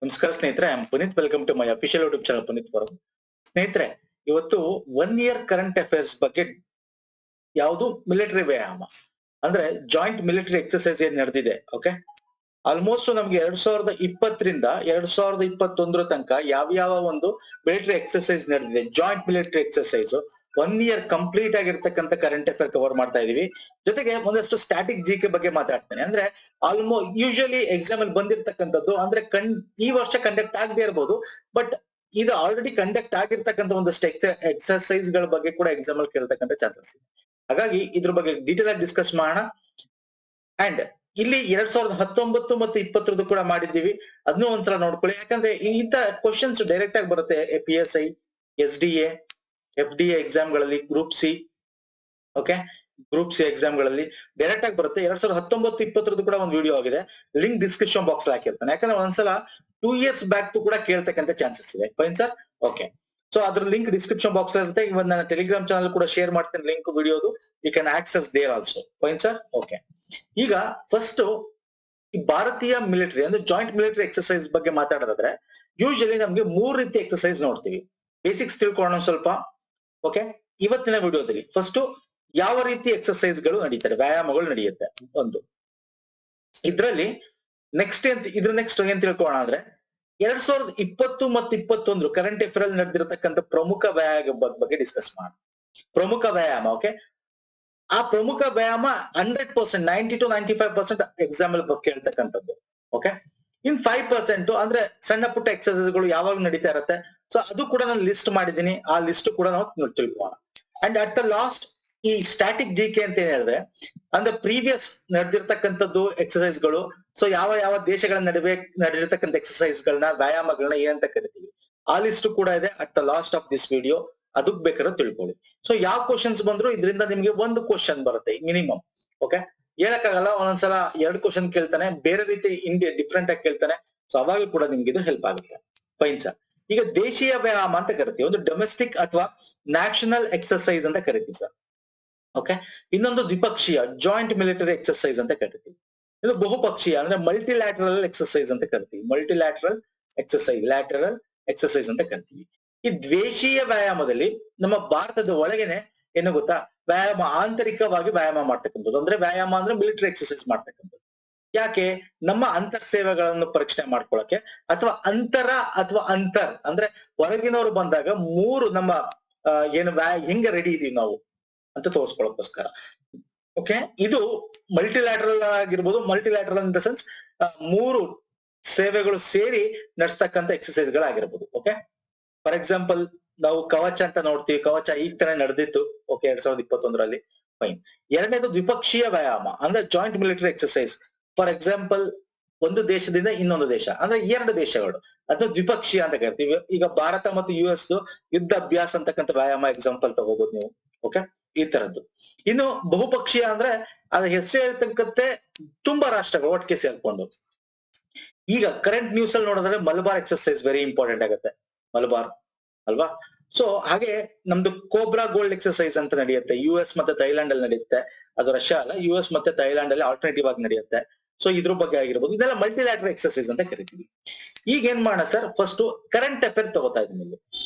ನಮಸ್ಕಾರ ಸ್ನೇಹಿತರೆ, I am Puneeth. Welcome to my official YouTube channel Puneeth farm. ಸ್ನೇಹಿತರೆ, ಇವತ್ತು 1 ಇಯರ್ ಕರೆಂಟ್ ಅಫೇರ್ಸ್ ಬಗ್ಗೆ ಯಾವುದು ಮಿಲಿಟರಿ ವ್ಯಾಯಾಮ ಅಂದ್ರೆ ಜಾಯಿಂಟ್ ಮಿಲಿಟರಿ ಎಕ್ಸರ್ಸೈಸ್ ಏನ್ ನಡೆದಿದೆ. ಓಕೆ, ಆಲ್ಮೋಸ್ಟ್ ನಮ್ಗೆ 2020ರಿಂದ 2021 ತನಕ ಯಾವ ಒಂದು ಮಿಲಿಟರಿ ಎಕ್ಸರ್ಸೈಸ್ ನಡೆದಿದೆ, joint military exercise 1 year complete ಆಗಿರ್ತಕ್ಕಂಥ ಕರೆಂಟ್ ಅಫೇರ್ ಕವರ್ ಮಾಡ್ತಾ ಇದೀವಿ. ಜೊತೆಗೆ ಒಂದಷ್ಟು ಸ್ಟ್ಯಾಟಿಕ್ ಜಿಕೆ ಬಗ್ಗೆ ಮಾತಾಡ್ತೇನೆ. ಅಂದ್ರೆ ಯೂಶಲಿ ಎಕ್ಸಾಮ್ ಅಲ್ಲಿ ಬಂದಿರತಕ್ಕಂಥದ್ದು ಅಂದ್ರೆ ಈ ವರ್ಷ ಕಂಡಕ್ಟ್ ಆಗದೆ ಇರಬಹುದು, ಬಟ್ ಇದು ಆಲ್ರೆಡಿ ಕಂಡಕ್ಟ್ ಆಗಿರ್ತಕ್ಕಂಥ ಒಂದಷ್ಟು ಎಕ್ಸರ್ಸೈಸ್ ಗಳ ಬಗ್ಗೆ ಕೂಡ ಎಕ್ಸಾಮ್ ಅಲ್ಲಿ ಕೇಳ್ತಕ್ಕಂಥ ಚಾನ್ಸಸ್ ಇದೆ. ಹಾಗಾಗಿ ಇದ್ರ ಬಗ್ಗೆ ಡೀಟೇಲ್ ಆಗಿ ಡಿಸ್ಕಸ್ ಮಾಡೋಣ. ಅಂಡ್ ಇಲ್ಲಿ 2019 ಮತ್ತು 2020 ಕೂಡ ಮಾಡಿದ್ದೀವಿ, ಅದನ್ನೂ ಒಂದ್ಸಲ ನೋಡ್ಕೊಳ್ಳಿ. ಯಾಕಂದ್ರೆ ಇಂತ ಕ್ವಶನ್ಸ್ ಡೈರೆಕ್ಟ್ ಆಗಿ ಬರುತ್ತೆ PSI, SDA, FDA ಎಕ್ಸಾಮ್ ಗಳಲ್ಲಿ, group C. Okay, group C exam ಗಳಲ್ಲಿ ಡೈರೆಕ್ಟ್ ಆಗಿ ಬರುತ್ತೆ. 2019-20 ಕೂಡ ಒಂದು ವಿಡಿಯೋ ಆಗಿದೆ, ಲಿಂಕ್ ಡಿಸ್ಕ್ರಿಪ್ಷನ್ ಬಾಕ್ಸ್ ಹಾಕಿರ್ತಾನೆ. ಯಾಕಂದ್ರೆ ಒಂದ್ಸಲ 2 years ಬ್ಯಾಕ್ ಕೂಡ ಕೇಳ್ತಕ್ಕಂಥ ಚಾನ್ಸಸ್ ಇದೆ. Fine sir, okay. ಸೊ ಅದ್ರ ಲಿಂಕ್ ಡಿಸ್ಕ್ರಿಪ್ಷನ್ ಬಾಕ್ಸ್ ಇರುತ್ತೆ. ಇವನ್ ನನ್ನ ಟೆಲಿಗ್ರಾಮ್ ಚಾನಲ್ ಕೂಡ ಶೇರ್ ಮಾಡ್ತೇನೆ ಲಿಂಕ್ ವಿಡಿಯೋದು. You can access there also. Fine sir, okay. ಈಗ ಫಸ್ಟ್ ಭಾರತೀಯ ಮಿಲಿಟರಿ ಅಂದ್ರೆ ಜಾಯಿಂಟ್ ಮಿಲಿಟರಿ ಎಕ್ಸರ್ಸೈಸ್ ಬಗ್ಗೆ ಮಾತಾಡೋದಾದ್ರೆ ಯೂಶಲಿ ನಮ್ಗೆ 3 ರೀತಿ ಎಕ್ಸರ್ಸೈಸ್ ನೋಡ್ತೀವಿ. ಬೇಸಿಕ್ಸ್ ತಿಳ್ಕೊಳ್ಳೋಣ ಸ್ವಲ್ಪ. ಓಕೆ, ಇವತ್ತಿನ ವಿಡಿಯೋದಲ್ಲಿ ಫಸ್ಟ್ ಯಾವ ರೀತಿ ಎಕ್ಸರ್ಸೈಸ್ ಗಳು ನಡೀತಾರೆ, ವ್ಯಾಯಾಮಗಳು ನಡೆಯುತ್ತೆ ಒಂದು. ಇದ್ರಲ್ಲಿ ನೆಕ್ಸ್ಟ್ ಏನ್ ತಿಳ್ಕೊಳ್ಳೋಣ ಅಂದ್ರೆ 2020 ಮತ್ತು 2021 ಕರೆಂಟ್ ಅಫೇರ್ ಅಲ್ಲಿ ನಡೆದಿರತಕ್ಕಂಥ ಪ್ರಮುಖ ವ್ಯಾಯಾಮ ಬಗ್ಗೆ ಡಿಸ್ಕಸ್ ಮಾಡೋಣ. ಪ್ರಮುಖ ವ್ಯಾಯಾಮ. ಓಕೆ, ಆ ಪ್ರಮುಖ ವ್ಯಾಯಾಮ 100%, 90 to 95% ಎಕ್ಸಾಮ್ ಅಲ್ಲಿ ಕೇಳ್ತಕ್ಕಂಥದ್ದು. ಓಕೆ, ಇನ್ 5% ಅಂದ್ರೆ ಸಣ್ಣ ಪುಟ್ಟ ಎಕ್ಸರ್ಸೈಸ್ ಗಳು ಯಾವಾಗ ನಡೀತಾ ಇರುತ್ತೆ. ಸೊ ಅದು ಕೂಡ ನಾನು ಲಿಸ್ಟ್ ಮಾಡಿದ್ದೀನಿ, ಆ ಲಿಸ್ಟ್ ಕೂಡ ನಾವು ತಿಳ್ಕೊಳ್ಳೋಣ. ಅಂಡ್ ಅಟ್ ದ ಲಾಸ್ಟ್ ಈ ಸ್ಟ್ಯಾಟಿಕ್ ಜಿಕೆ ಅಂತ ಏನ್ ಹೇಳಿದ್ರೆ ಅಂದ್ರೆ ಪ್ರೀವಿಯಸ್ ನಡೆದಿರ್ತಕ್ಕಂಥದ್ದು ಎಕ್ಸರ್ಸೈಸ್ ಗಳು. ಸೊ ಯಾವ ದೇಶಗಳ ನಡುವೆ ನಡೆದಿರ್ತಕ್ಕಂಥ ಎಕ್ಸರ್ಸೈಸ್ ಗಳನ್ನ, ವ್ಯಾಯಾಮಗಳನ್ನ ಏನಂತ ಕರಿತೀವಿ, ಆ ಲಿಸ್ಟ್ ಕೂಡ ಇದೆ at the last of this video. ಅದಕ್ ಬೇಕಾದ್ರೆ ತಿಳ್ಕೊಳ್ಳಿ. ಸೊ ಯಾವ ಕ್ವಶನ್ಸ್ ಬಂದ್ರು ಇದರಿಂದ ನಿಮ್ಗೆ ಒಂದು ಕ್ವಶನ್ ಬರುತ್ತೆ ಮಿನಿಮಮ್. ಓಕೆ, ಹೇಳಕ್ಕಾಗಲ್ಲ, ಒಂದೊಂದ್ಸಲ 2 ಕ್ವಶನ್ ಕೇಳ್ತಾನೆ, ಬೇರೆ ರೀತಿ ಡಿಫ್ರೆಂಟ್ ಆಗಿ ಕೇಳ್ತಾನೆ. ಸೊ ಅವಾಗ ಕೂಡ ನಿಮ್ಗೆ ಇದು ಹೆಲ್ಪ್ ಆಗುತ್ತೆ. Fine sir. ಈಗ ದೇಶೀಯ ವ್ಯಾಯಾಮ ಅಂತ ಕರಿತೀವಿ, ಒಂದು ಡೊಮೆಸ್ಟಿಕ್ ಅಥವಾ ನ್ಯಾಷನಲ್ ಎಕ್ಸರ್ಸೈಸ್ ಅಂತ ಕರಿತೀವಿ ಸರ್. ಓಕೆ, ಇನ್ನೊಂದು ದ್ವಿಪಕ್ಷೀಯ ಜಾಯಿಂಟ್ ಮಿಲಿಟರಿ ಎಕ್ಸರ್ಸೈಸ್ ಅಂತ ಕರಿತೀವಿ. ಇದು ಬಹುಪಕ್ಷೀಯ ಅಂದ್ರೆ ಮಲ್ಟಿಲ್ಯಾಟರಲ್ ಎಕ್ಸರ್ಸೈಸ್ ಅಂತ ಕರಿತೀವಿ. ಮಲ್ಟಿಲ್ಯಾಟರಲ್ ಎಕ್ಸರ್ಸೈಸ್ ಅಂತ ಕರಿತೀವಿ. ಈ ದೇಶೀಯ ವ್ಯಾಯಾಮದಲ್ಲಿ ನಮ್ಮ ಭಾರತದ ಒಳಗೇನೆ ಏನು ಗೊತ್ತಾ, ವ್ಯಾಯಾಮ ಆಂತರಿಕವಾಗಿ ವ್ಯಾಯಾಮ ಮಾಡ್ತಕ್ಕಂಥದ್ದು. ಅಂದ್ರೆ ವ್ಯಾಯಾಮ ಅಂದ್ರೆ ಮಿಲಿಟರಿ ಎಕ್ಸರ್ಸೈಸ್ ಮಾಡ್ತಕ್ಕಂಥದ್ದು. ಯಾಕೆ? ನಮ್ಮ ಅಂತರ್ ಸೇವೆಗಳನ್ನು ಪರೀಕ್ಷೆ ಮಾಡ್ಕೊಳಕ್ಕೆ, ಅಥವಾ ಅಂತರ್ ಅಂದ್ರೆ ಹೊರಗಿನವರು ಬಂದಾಗ 3 ನಮ್ಮ ಹೆಂಗ ರೆಡಿ ಇದೀವಿ ನಾವು ಅಂತ ತೋರಿಸ್ಕೊಳ್ಳೋಕೋಸ್ಕರ. ಓಕೆ, ಇದು ಮಲ್ಟಿಲ್ಯಾಟರಲ್ ಆಗಿರ್ಬೋದು. ಮಲ್ಟಿಲ್ಯಾಟರಲ್ ಇನ್ ದ ಸೆನ್ಸ್ 3 ಸೇವೆಗಳು ಸೇರಿ ನಡೆಸ್ತಕ್ಕಂಥ ಎಕ್ಸರ್ಸೈಸ್ ಗಳಾಗಿರ್ಬೋದು. ಓಕೆ, ಫಾರ್ ಎಕ್ಸಾಂಪಲ್ ನಾವು ಕವಚ ಅಂತ ನೋಡ್ತೀವಿ. ಕವಚ ಈಗ ತಾನೇ ನಡೆದಿತ್ತು. ಓಕೆ, 2021ರಲ್ಲಿ. ಫೈನ್. ಎರಡನೇದು ದ್ವಿಪಕ್ಷೀಯ ವ್ಯಾಯಾಮ ಅಂದ್ರೆ joint military exercise. For example ಒಂದು ದೇಶದಿಂದ ಇನ್ನೊಂದು ದೇಶ ಅಂದ್ರೆ 2 ದೇಶಗಳು, ಅದು ದ್ವಿಪಕ್ಷೀಯ ಅಂತ ಕರಿತೀವಿ. ಈಗ ಭಾರತ ಮತ್ತು US ಯುದ್ಧ ಅಭ್ಯಾಸ ಅಂತಕ್ಕಂಥ ವ್ಯಾಯಾಮ ಎಕ್ಸಾಂಪಲ್ ತಗೋಬಹುದು ನೀವು. ಓಕೆ, ಈ ತರದ್ದು. ಇನ್ನು ಬಹುಪಕ್ಷೀಯ ಅಂದ್ರೆ ಅದ್ರ ಹೆಸರು ಹೇಳ್ತಕ್ಕಂತೆ ತುಂಬಾ ರಾಷ್ಟ್ರಗಳು ಒಟ್ಟಿಗೆ ಸೇರ್ಕೊಂಡು. ಈಗ ಕರೆಂಟ್ ನ್ಯೂಸ್ ಅಲ್ಲಿ ನೋಡಿದ್ರೆ ಮಲಬಾರ್ ಎಕ್ಸರ್ಸೈಸ್ ವೆರಿ ಇಂಪಾರ್ಟೆಂಟ್ ಆಗುತ್ತೆ. ಮಲಬಾರ್ ಅಲ್ವಾ? ಸೊ ಹಾಗೆ ನಮ್ದು ಕೋಬ್ರಾ ಗೋಲ್ಡ್ ಎಕ್ಸರ್ಸೈಸ್ ಅಂತ ನಡೆಯುತ್ತೆ. US ಮತ್ತೆ ಥೈಲ್ಯಾಂಡ್ ಅಲ್ಲಿ ನಡೆಯುತ್ತೆ. ಅದು ರಷ್ಯಾ ಅಲ್ಲ, US ಮತ್ತೆ ಥೈಲ್ಯಾಂಡ್ ಅಲ್ಲಿ ಆಲ್ಟರ್ನೇಟಿವ್ ಆಗಿ ನಡೆಯುತ್ತೆ. ಸೊ ಇದ್ರ ಬಗ್ಗೆ ಆಗಿರ್ಬೋದು. ಇದೆಲ್ಲ ಮಲ್ಟಿಲ್ಯಾಟರಲ್ ಎಕ್ಸರ್ಸೈಸ್ ಅಂತ ಕರಿತೀವಿ. ಈಗ ಏನ್ ಮಾಡೋಣ ಸರ್, ಫಸ್ಟ್ ಕರೆಂಟ್ ಅಫೇರ್ ತಗೋತಾ ಇದ್ದೀನಿ.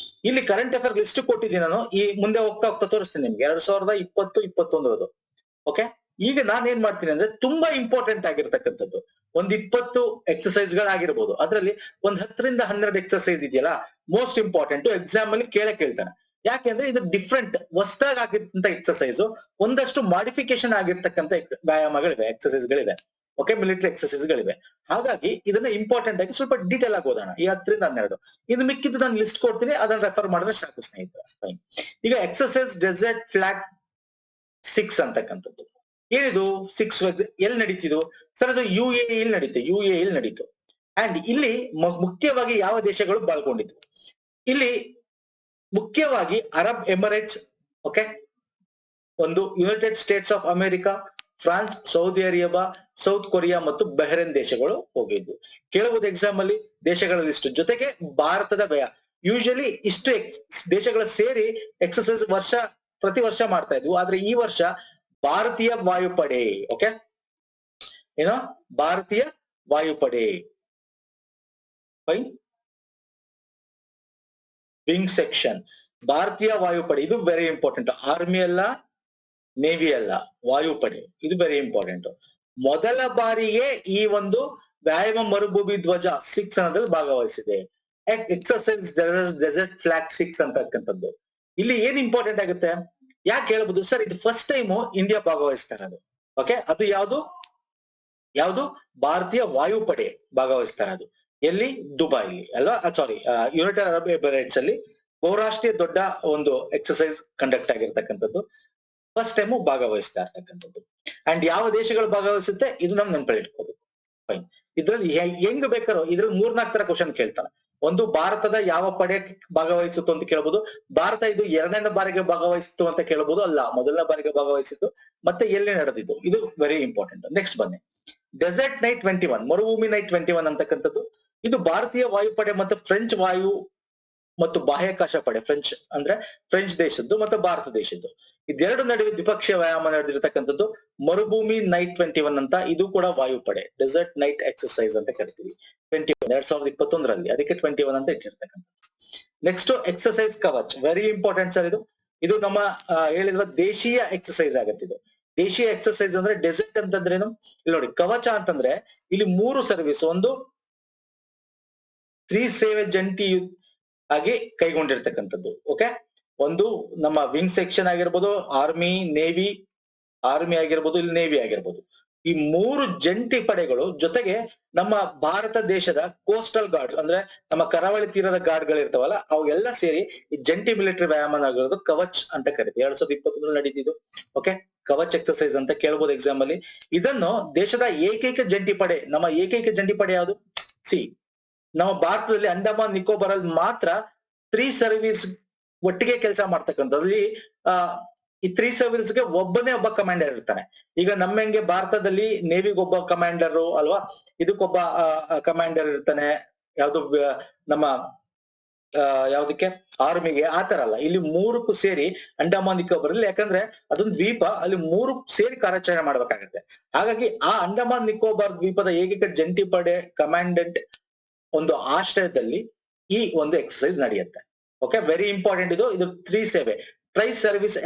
ಇಲ್ಲಿ ಕರೆಂಟ್ ಅಫೇರ್ ಲಿಸ್ಟ್ ಕೊಟ್ಟಿದ್ದೀನಿ ನಾನು. ಈ ಮುಂದೆ ಹೋಗ್ತಾ ತೋರಿಸ್ತೀನಿ ನಿಮ್ಗೆ 2020-21. ಓಕೆ, ಈಗ ನಾನ್ ಏನ್ ಮಾಡ್ತೀನಿ ಅಂದ್ರೆ ತುಂಬಾ ಇಂಪಾರ್ಟೆಂಟ್ ಆಗಿರ್ತಕ್ಕಂಥದ್ದು ಒಂದ್ 20 ಎಕ್ಸರ್ಸೈಸ್ ಗಳಾಗಿರ್ಬೋದು. ಅದ್ರಲ್ಲಿ ಒಂದ್ 10ರಿಂದ 12 ಎಕ್ಸರ್ಸೈಸ್ ಇದೆಯಲ್ಲ, ಮೋಸ್ಟ್ ಇಂಪಾರ್ಟೆಂಟ್, ಎಕ್ಸಾಮ್ ಅಲ್ಲಿ ಕೇಳ್ತಾನೆ. ಯಾಕೆಂದ್ರೆ ಇದು ಡಿಫ್ರೆಂಟ್, ಹೊಸದಾಗಿ ಆಗಿರ್ತಕ್ಕಂಥ ಎಕ್ಸರ್ಸೈಸ್, ಒಂದಷ್ಟು ಮಾಡಿಫಿಕೇಶನ್ ಆಗಿರ್ತಕ್ಕಂಥ ವ್ಯಾಯಾಮಗಳಿವೆ, ಎಕ್ಸರ್ಸೈಸ್ ಗಳಿವೆ. ಓಕೆ, ಮಿಲಿಟರಿ ಎಕ್ಸರ್ಸೈಸ್ ಗಳಿವೆ. ಹಾಗಾಗಿ ಇದನ್ನ ಇಂಪಾರ್ಟೆಂಟ್ ಆಗಿ ಸ್ವಲ್ಪ ಡೀಟೇಲ್ ಆಗಿ ಓದೋಣ. ಈ 10ರಿಂದ 12 ಇದು ಮಿಕ್ಕಿದ್ದು ನಾನು ಲಿಸ್ಟ್ ಕೊಡ್ತೀನಿ, ಅದನ್ನ ರೆಫರ್ ಮಾಡಿದ್ರೆ ಸಾಕು ಸ್ನೇಹಿತರೆ. ಫೈನ್. ಈಗ ಎಕ್ಸರ್ಸೈಸ್ ಡೆಸರ್ಟ್ ಫ್ಲಾಗ್ 6 ಅಂತಕ್ಕಂಥದ್ದು ಏನಿದು 6 ಎಲ್ಲಿ ನಡೀತಿದ್ದು ಸರ್? ಅದು UAE ನಡೀತು. ಅಂಡ್ ಇಲ್ಲಿ ಮುಖ್ಯವಾಗಿ ಯಾವ ದೇಶಗಳು ಪಾಲ್ಗೊಂಡಿದ್ವು? ಇಲ್ಲಿ ಮುಖ್ಯವಾಗಿ ಅರಬ್ ಎಮಿರೇಟ್ಸ್, ಓಕೆ, ಒಂದು United States of America, France, Saudi Arabia, south Korea ಮತ್ತು ಬಹ್ರೇನ್ ದೇಶಗಳು ಹೋಗಿದ್ವು. ಕೇಳಬಹುದು ಎಕ್ಸಾಮ್ ಅಲ್ಲಿ ದೇಶಗಳ ಲಿಸ್ಟ್ ಜೊತೆಗೆ ಭಾರತದ ಯೂಶಲಿ ಇಷ್ಟು ದೇಶಗಳ ಸೇರಿ ಎಕ್ಸರ್ಸೈಸ್ ಪ್ರತಿ ವರ್ಷ ಮಾಡ್ತಾ ಇದ್ವು. ಆದ್ರೆ ಈ ವರ್ಷ ಭಾರತೀಯ ವಾಯುಪಡೆ, ಓಕೆ, ಭಾರತೀಯ ವಾಯುಪಡೆ ಫೈನ್. ವಿಂಗ್ ಸೆಕ್ಷನ್, ಭಾರತೀಯ ವಾಯುಪಡೆ, ಇದು ವೆರಿ ಇಂಪಾರ್ಟೆಂಟ್. ಆರ್ಮಿ ಅಲ್ಲ, ನೇವಿ ಅಲ್ಲ, ವಾಯುಪಡೆ, ಇದು ವೆರಿ ಇಂಪಾರ್ಟೆಂಟ್. ಮೊದಲ ಬಾರಿಗೆ ಈ ಒಂದು ವ್ಯಾಯಾಮ ಮರುಭೂಮಿ ಧ್ವಜ 6 ಅನ್ನೋದ್ರಲ್ಲಿ ಭಾಗವಹಿಸಿದೆ. ಎಕ್ಸರ್ಸೈಸ್ ಡೆಸರ್ಟ್ ಫ್ಲಾಗ್ 6 ಅಂತಕ್ಕಂಥದ್ದು. ಇಲ್ಲಿ ಏನ್ ಇಂಪಾರ್ಟೆಂಟ್ ಆಗುತ್ತೆ, ಯಾಕೆ ಹೇಳ್ಬೋದು ಸರ್, ಇದು ಫಸ್ಟ್ ಟೈಮ್ ಇಂಡಿಯಾ ಭಾಗವಹಿಸ್ತಾ ಇರೋದು. ಓಕೆ, ಅದು ಯಾವುದು ಭಾರತೀಯ ವಾಯುಪಡೆ ಭಾಗವಹಿಸ್ತಾ ಇರೋದು. ಎಲ್ಲಿ? ದುಬೈಲಿ ಅಲ್ವಾ, ಸಾರಿ, ಯುನೈಟೆಡ್ ಅರಬ್ ಎಮಿರೇಟ್ಸ್ ಅಲ್ಲಿ ಬಹುರಾಷ್ಟ್ರೀಯ ದೊಡ್ಡ ಒಂದು ಎಕ್ಸರ್ಸೈಸ್ ಕಂಡಕ್ಟ್ ಆಗಿರ್ತಕ್ಕಂಥದ್ದು. ಫಸ್ಟ್ ಟೈಮ್ ಭಾಗವಹಿಸ್ತಾ ಇರ್ತಕ್ಕಂಥದ್ದು. ಅಂಡ್ ಯಾವ ದೇಶಗಳು ಭಾಗವಹಿಸುತ್ತೆ ಇದು ನಮ್ ನೆನಪಲ್ಲಿ ಇಟ್ಕೋಬೇಕು. ಫೈನ್. ಇದ್ರಲ್ಲಿ ಹೆಂಗ್ ಬೇಕಾರೋ ಇದ್ರಲ್ಲಿ 3-4 ತರ ಕ್ವಶನ್ ಕೇಳ್ತಾನೆ. ಒಂದು, ಭಾರತದ ಯಾವ ಪಡೆ ಭಾಗವಹಿಸಿತ್ತು ಅಂತ ಕೇಳ್ಬೋದು. ಭಾರತ ಇದು 2ನೇ ಬಾರಿಗೆ ಭಾಗವಹಿಸಿತು ಅಂತ ಕೇಳ್ಬೋದು. ಅಲ್ಲ, ಮೊದಲನೇ ಬಾರಿಗೆ ಭಾಗವಹಿಸಿತ್ತು. ಮತ್ತೆ ಎಲ್ಲಿ ನಡೆದಿದ್ದು, ಇದು ವೆರಿ ಇಂಪಾರ್ಟೆಂಟ್. ನೆಕ್ಸ್ಟ್ ಬನ್ನಿ, ಡೆಸರ್ಟ್ ನೈಟ್ 21, ಮರುಭೂಮಿ ನೈಟ್ 21 ಅಂತಕ್ಕಂಥದ್ದು. ಇದು ಭಾರತೀಯ ವಾಯುಪಡೆ ಮತ್ತು ಫ್ರೆಂಚ್ ವಾಯು ಮತ್ತು ಬಾಹ್ಯಾಕಾಶ ಪಡೆ, ಫ್ರೆಂಚ್ ಅಂದ್ರೆ ಫ್ರೆಂಚ್ ದೇಶದ್ದು ಮತ್ತು ಭಾರತ ದೇಶದ್ದು, ಇದೆರಡು ನಡುವೆ ದ್ವಿಪಕ್ಷೀಯ ವ್ಯಾಯಾಮ ನಡೆದಿರ್ತಕ್ಕಂಥದ್ದು ಮರುಭೂಮಿ ನೈಟ್ 21 ಅಂತ. ಇದು ಕೂಡ ವಾಯುಪಡೆ, ಡೆಸರ್ಟ್ ನೈಟ್ ಎಕ್ಸರ್ಸೈಸ್ ಅಂತ ಕರಿತೀವಿ. 21 2021ರಲ್ಲಿ, ಅದಕ್ಕೆ 21 ಅಂತ ಇಟ್ಟಿರ್ತಕ್ಕಂಥದ್ದು. Next exercise Kavach, very important sir. ಇದು ನಮ್ಮ ಹೇಳಿರುವ ದೇಶೀಯ ಎಕ್ಸರ್ಸೈಸ್ ಆಗತ್ತೆ. ಇದು ದೇಶೀಯ ಎಕ್ಸರ್ಸೈಸ್ ಅಂದ್ರೆ ಡೆಸರ್ಟ್ ಅಂತಂದ್ರೇನು, ಇಲ್ಲಿ ನೋಡಿ, ಕವಚ ಅಂತಂದ್ರೆ ಇಲ್ಲಿ 3 ಸರ್ವಿಸ್, ಒಂದು ತ್ರಿಸೇವೆ ಜಂಟಿ ಆಗಿ ಕೈಗೊಂಡಿರ್ತಕ್ಕಂಥದ್ದು. ಓಕೆ, ಒಂದು ನಮ್ಮ ವಿಂಗ್ ಸೆಕ್ಷನ್ ಆಗಿರ್ಬೋದು, ಆರ್ಮಿ ನೇವಿ, ಆರ್ಮಿ ಆಗಿರ್ಬೋದು, ಇಲ್ಲಿ ನೇವಿ ಆಗಿರ್ಬೋದು. ಈ 3 ಜಂಟಿ ಪಡೆಗಳು ಜೊತೆಗೆ ನಮ್ಮ ಭಾರತ ದೇಶದ ಕೋಸ್ಟಲ್ ಗಾರ್ಡ್ ಅಂದ್ರೆ ನಮ್ಮ ಕರಾವಳಿ ತೀರದ ಗಾರ್ಡ್ಗಳು ಇರ್ತಾವಲ್ಲ, ಅವೆಲ್ಲ ಸೇರಿ ಈ ಜಂಟಿ ಮಿಲಿಟರಿ ವ್ಯಾಯಾಮ ಆಗಿರೋದು ಕವಚ್ ಅಂತ ಕರಿತೀವಿ. 2021 ನಡೀತಿದ್ದು. ಓಕೆ, ಕವಚ್ ಎಕ್ಸರ್ಸೈಸ್ ಅಂತ ಕೇಳ್ಬೋದು ಎಕ್ಸಾಮ್ ಅಲ್ಲಿ. ಇದನ್ನು ದೇಶದ ಏಕೈಕ ಜಂಟಿ ಪಡೆ, ನಮ್ಮ ಏಕೈಕ ಜಂಟಿ ಪಡೆ ಯಾವುದು? ನಮ್ಮ ಭಾರತದಲ್ಲಿ ಅಂಡಮಾನ್ ನಿಕೋಬಾರ್ ಅಲ್ಲಿ ಮಾತ್ರ 3 ಸರ್ವಿಸ್ ಒಟ್ಟಿಗೆ ಕೆಲಸ ಮಾಡ್ತಕ್ಕಂಥದ್ರಲ್ಲಿ ಈ 3 ಸರ್ವಿಸ್ಗೆ ಒಬ್ಬ ಕಮಾಂಡರ್ ಇರ್ತಾನೆ. ಈಗ ನಮ್ಮಂಗೆ ಭಾರತದಲ್ಲಿ ನೇವಿಗೆ ಒಬ್ಬ ಕಮಾಂಡರ್ ಅಲ್ವಾ, ಇದಕ್ಕೊಬ್ಬ ಕಮಾಂಡರ್ ಇರ್ತಾನೆ. ಯಾವ್ದು ನಮ್ಮ ಯಾವ್ದಕ್ಕೆ, ಆರ್ಮಿಗೆ. ಆತರ ಅಲ್ಲ, ಇಲ್ಲಿ 3ಕ್ಕೂ ಸೇರಿ ಅಂಡಮಾನ್ ನಿಕೋಬಾರ್ ಅಲ್ಲಿ, ಯಾಕಂದ್ರೆ ಅದೊಂದು ದ್ವೀಪ, ಅಲ್ಲಿ 3 ಸೇರಿ ಕಾರ್ಯಾಚರಣೆ ಮಾಡ್ಬೇಕಾಗತ್ತೆ. ಹಾಗಾಗಿ ಆ ಅಂಡಮಾನ್ ನಿಕೋಬಾರ್ ದ್ವೀಪದ ಏಕೈಕ ಜಂಟಿ ಪಡೆ ಕಮಾಂಡೆಂಟ್ ಒಂದು ಆಶ್ರಯದಲ್ಲಿ ಈ ಒಂದು ಎಕ್ಸರ್ಸೈಸ್ ನಡೆಯುತ್ತೆ. Okay, very important. ಇದು 3 ಸೇವೆ, ಟ್ರೈ ಸರ್ವಿಸ್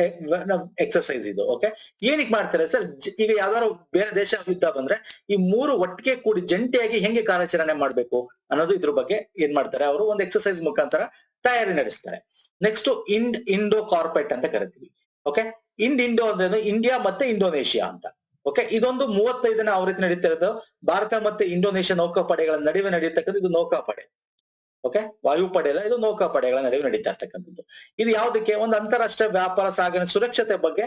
ಎಕ್ಸರ್ಸೈಸ್ ಇದು. ಓಕೆ, ಏನಕ್ಕೆ ಮಾಡ್ತಾರೆ ಸರ್, ಈಗ ಯಾವ್ದಾದ್ರು ಬೇರೆ ದೇಶ ಯುದ್ಧ ಬಂದ್ರೆ ಈ 3 ಒಟ್ಟಿಗೆ ಕೂಡಿ ಜಂಟಿಯಾಗಿ ಹೆಂಗೆ ಕಾರ್ಯಾಚರಣೆ ಮಾಡ್ಬೇಕು ಅನ್ನೋದು ಇದ್ರ ಬಗ್ಗೆ ಏನ್ ಮಾಡ್ತಾರೆ, ಅವರು ಒಂದು ಎಕ್ಸರ್ಸೈಸ್ ಮುಖಾಂತರ ತಯಾರಿ ನಡೆಸ್ತಾರೆ. ನೆಕ್ಸ್ಟ್ ಇಂಡೋ ಕಾರ್ಪೆಟ್ ಅಂತ ಕರಿತೀವಿ. ಓಕೆ, ಇಂಡೋ ಅಂದ್ರೆ ಇಂಡಿಯಾ ಮತ್ತೆ ಇಂಡೋನೇಷಿಯಾ ಅಂತ. ಓಕೆ, ಇದೊಂದು 35ನೇ ಆವೃತ್ತಿ ನಡೀತಾ ಇರೋದು. ಭಾರತ ಮತ್ತೆ ಇಂಡೋನೇಷಿಯಾ ನೌಕಾಪಡೆಗಳ ನಡುವೆ ನಡೆಯತಕ್ಕಂಥ ಇದು ನೌಕಾಪಡೆ. ಓಕೆ, ವಾಯುಪಡೆ ಅಲ್ಲ, ಇದು ನೌಕಾಪಡೆಗಳ ನಡುವೆ ನಡೀತಾ ಇರ್ತಕ್ಕಂಥದ್ದು. ಇದು ಯಾವ್ದಕ್ಕೆ, ಒಂದು ಅಂತಾರಾಷ್ಟ್ರೀಯ ವ್ಯಾಪಾರ ಸಾಗಣೆ ಸುರಕ್ಷತೆ ಬಗ್ಗೆ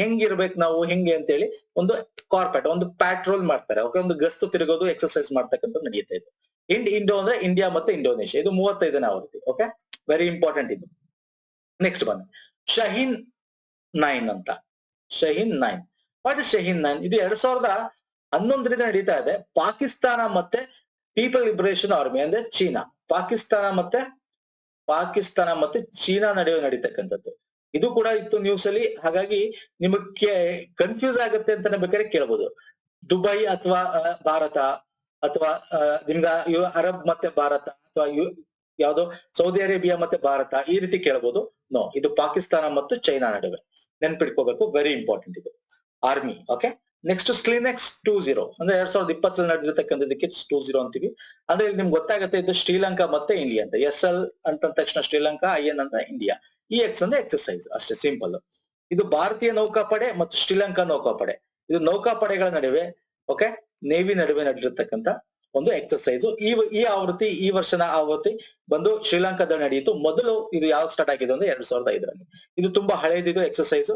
ಹೆಂಗಿರ್ಬೇಕು ನಾವು, ಹೆಂಗೆ ಅಂತೇಳಿ ಒಂದು ಕಾರ್ಪೆಟ್, ಒಂದು ಪ್ಯಾಟ್ರೋಲ್ ಮಾಡ್ತಾರೆ. ಓಕೆ, ಒಂದು ಗಸ್ತು ತಿರುಗೋದು, ಎಕ್ಸರ್ಸೈಸ್ ಮಾಡ್ತಕ್ಕಂಥದ್ದು ನಡೆಯುತ್ತೆ. ಇದು ಇಂಡೋ ಅಂದ್ರೆ ಇಂಡಿಯಾ ಮತ್ತೆ ಇಂಡೋನೇಷಿಯಾ, ಇದು 35ನೇ ಆವೃತ್ತಿ. ಓಕೆ, ವೆರಿ ಇಂಪಾರ್ಟೆಂಟ್ ಇದು. ನೆಕ್ಸ್ಟ್ ಬನ್ನಿ, ಶಹೀನ್ 9 ಅಂತ. Shaheen 9, what is Shaheen 9? ಇದು 2011ರಿಂದ ನಡೀತಾ ಇದೆ. ಪಾಕಿಸ್ತಾನ ಮತ್ತೆ ಪೀಪಲ್ ಲಿಬರೇಷನ್ ಆರ್ಮಿ ಅಂದ್ರೆ ಚೀನಾ, ಪಾಕಿಸ್ತಾನ ಮತ್ತೆ ಚೀನಾ ನಡುವೆ ನಡೀತಕ್ಕಂಥದ್ದು. ಇದು ಕೂಡ ಇತ್ತು ನ್ಯೂಸ್ ಅಲ್ಲಿ. ಹಾಗಾಗಿ ನಿಮಗೆ ಕನ್ಫ್ಯೂಸ್ ಆಗುತ್ತೆ ಅಂತಾನೆ ಬೇಕಾದ್ರೆ ಕೇಳ್ಬೋದು. ದುಬೈ ಅಥವಾ ಭಾರತ, ಅಥವಾ ನಿಮ್ಗ ಅರಬ್ ಮತ್ತೆ ಭಾರತ, ಅಥವಾ ಯಾವ್ದೋ ಸೌದಿ ಅರೇಬಿಯಾ ಮತ್ತೆ ಭಾರತ, ಈ ರೀತಿ ಕೇಳ್ಬೋದು. ನೋ, ಇದು ಪಾಕಿಸ್ತಾನ ಮತ್ತು ಚೈನಾ ನಡುವೆ. ನೆನ್ಪಿಟ್ಕೋಬೇಕು, ವೆರಿ ಇಂಪಾರ್ಟೆಂಟ್ ಇದು ಆರ್ಮಿ. ಓಕೆ, ನೆಕ್ಸ್ಟ್ ಸ್ಲಿನೆಕ್ಸ್ 20 ಅಂದ್ರೆ 2020 ನಡೆದಿರ್ತಕ್ಕಂಥದಕ್ಕೆ 20 ಅಂತೀವಿ. ಅಂದ್ರೆ ಇಲ್ಲಿ ನಿಮ್ಗೆ ಗೊತ್ತಾಗುತ್ತೆ, ಇದು ಶ್ರೀಲಂಕಾ ಮತ್ತೆ ಇಂಡಿಯಾ ಅಂತ. SL ಅಂತ ತಕ್ಷಣ ಶ್ರೀಲಂಕಾ, IN ಅಂತ ಇಂಡಿಯಾ, EX ಅಂದ್ರೆ ಎಕ್ಸರ್ಸೈಸ್, ಅಷ್ಟೇ ಸಿಂಪಲ್. ಇದು ಭಾರತೀಯ ನೌಕಾಪಡೆ ಮತ್ತು ಶ್ರೀಲಂಕಾ ನೌಕಾಪಡೆ, ಇದು ನೌಕಾಪಡೆಗಳ ನಡುವೆ, ಓಕೆ, ನೇವಿ ನಡುವೆ ನಡೆದಿರ್ತಕ್ಕಂಥ ಒಂದು ಎಕ್ಸರ್ಸೈಸ್. ಈ ಆವೃತ್ತಿ, ಈ ವರ್ಷನ ಆವೃತ್ತಿ ಬಂದು ಶ್ರೀಲಂಕಾದಲ್ಲಿ ನಡೆಯಿತು. ಮೊದಲು ಇದು ಯಾವಾಗ ಸ್ಟಾರ್ಟ್ ಆಗಿದೆ ಅಂದ್ರೆ 2005ರಲ್ಲಿ. ಇದು ತುಂಬಾ ಹಳೇದಿದು ಎಕ್ಸರ್ಸೈಸ್.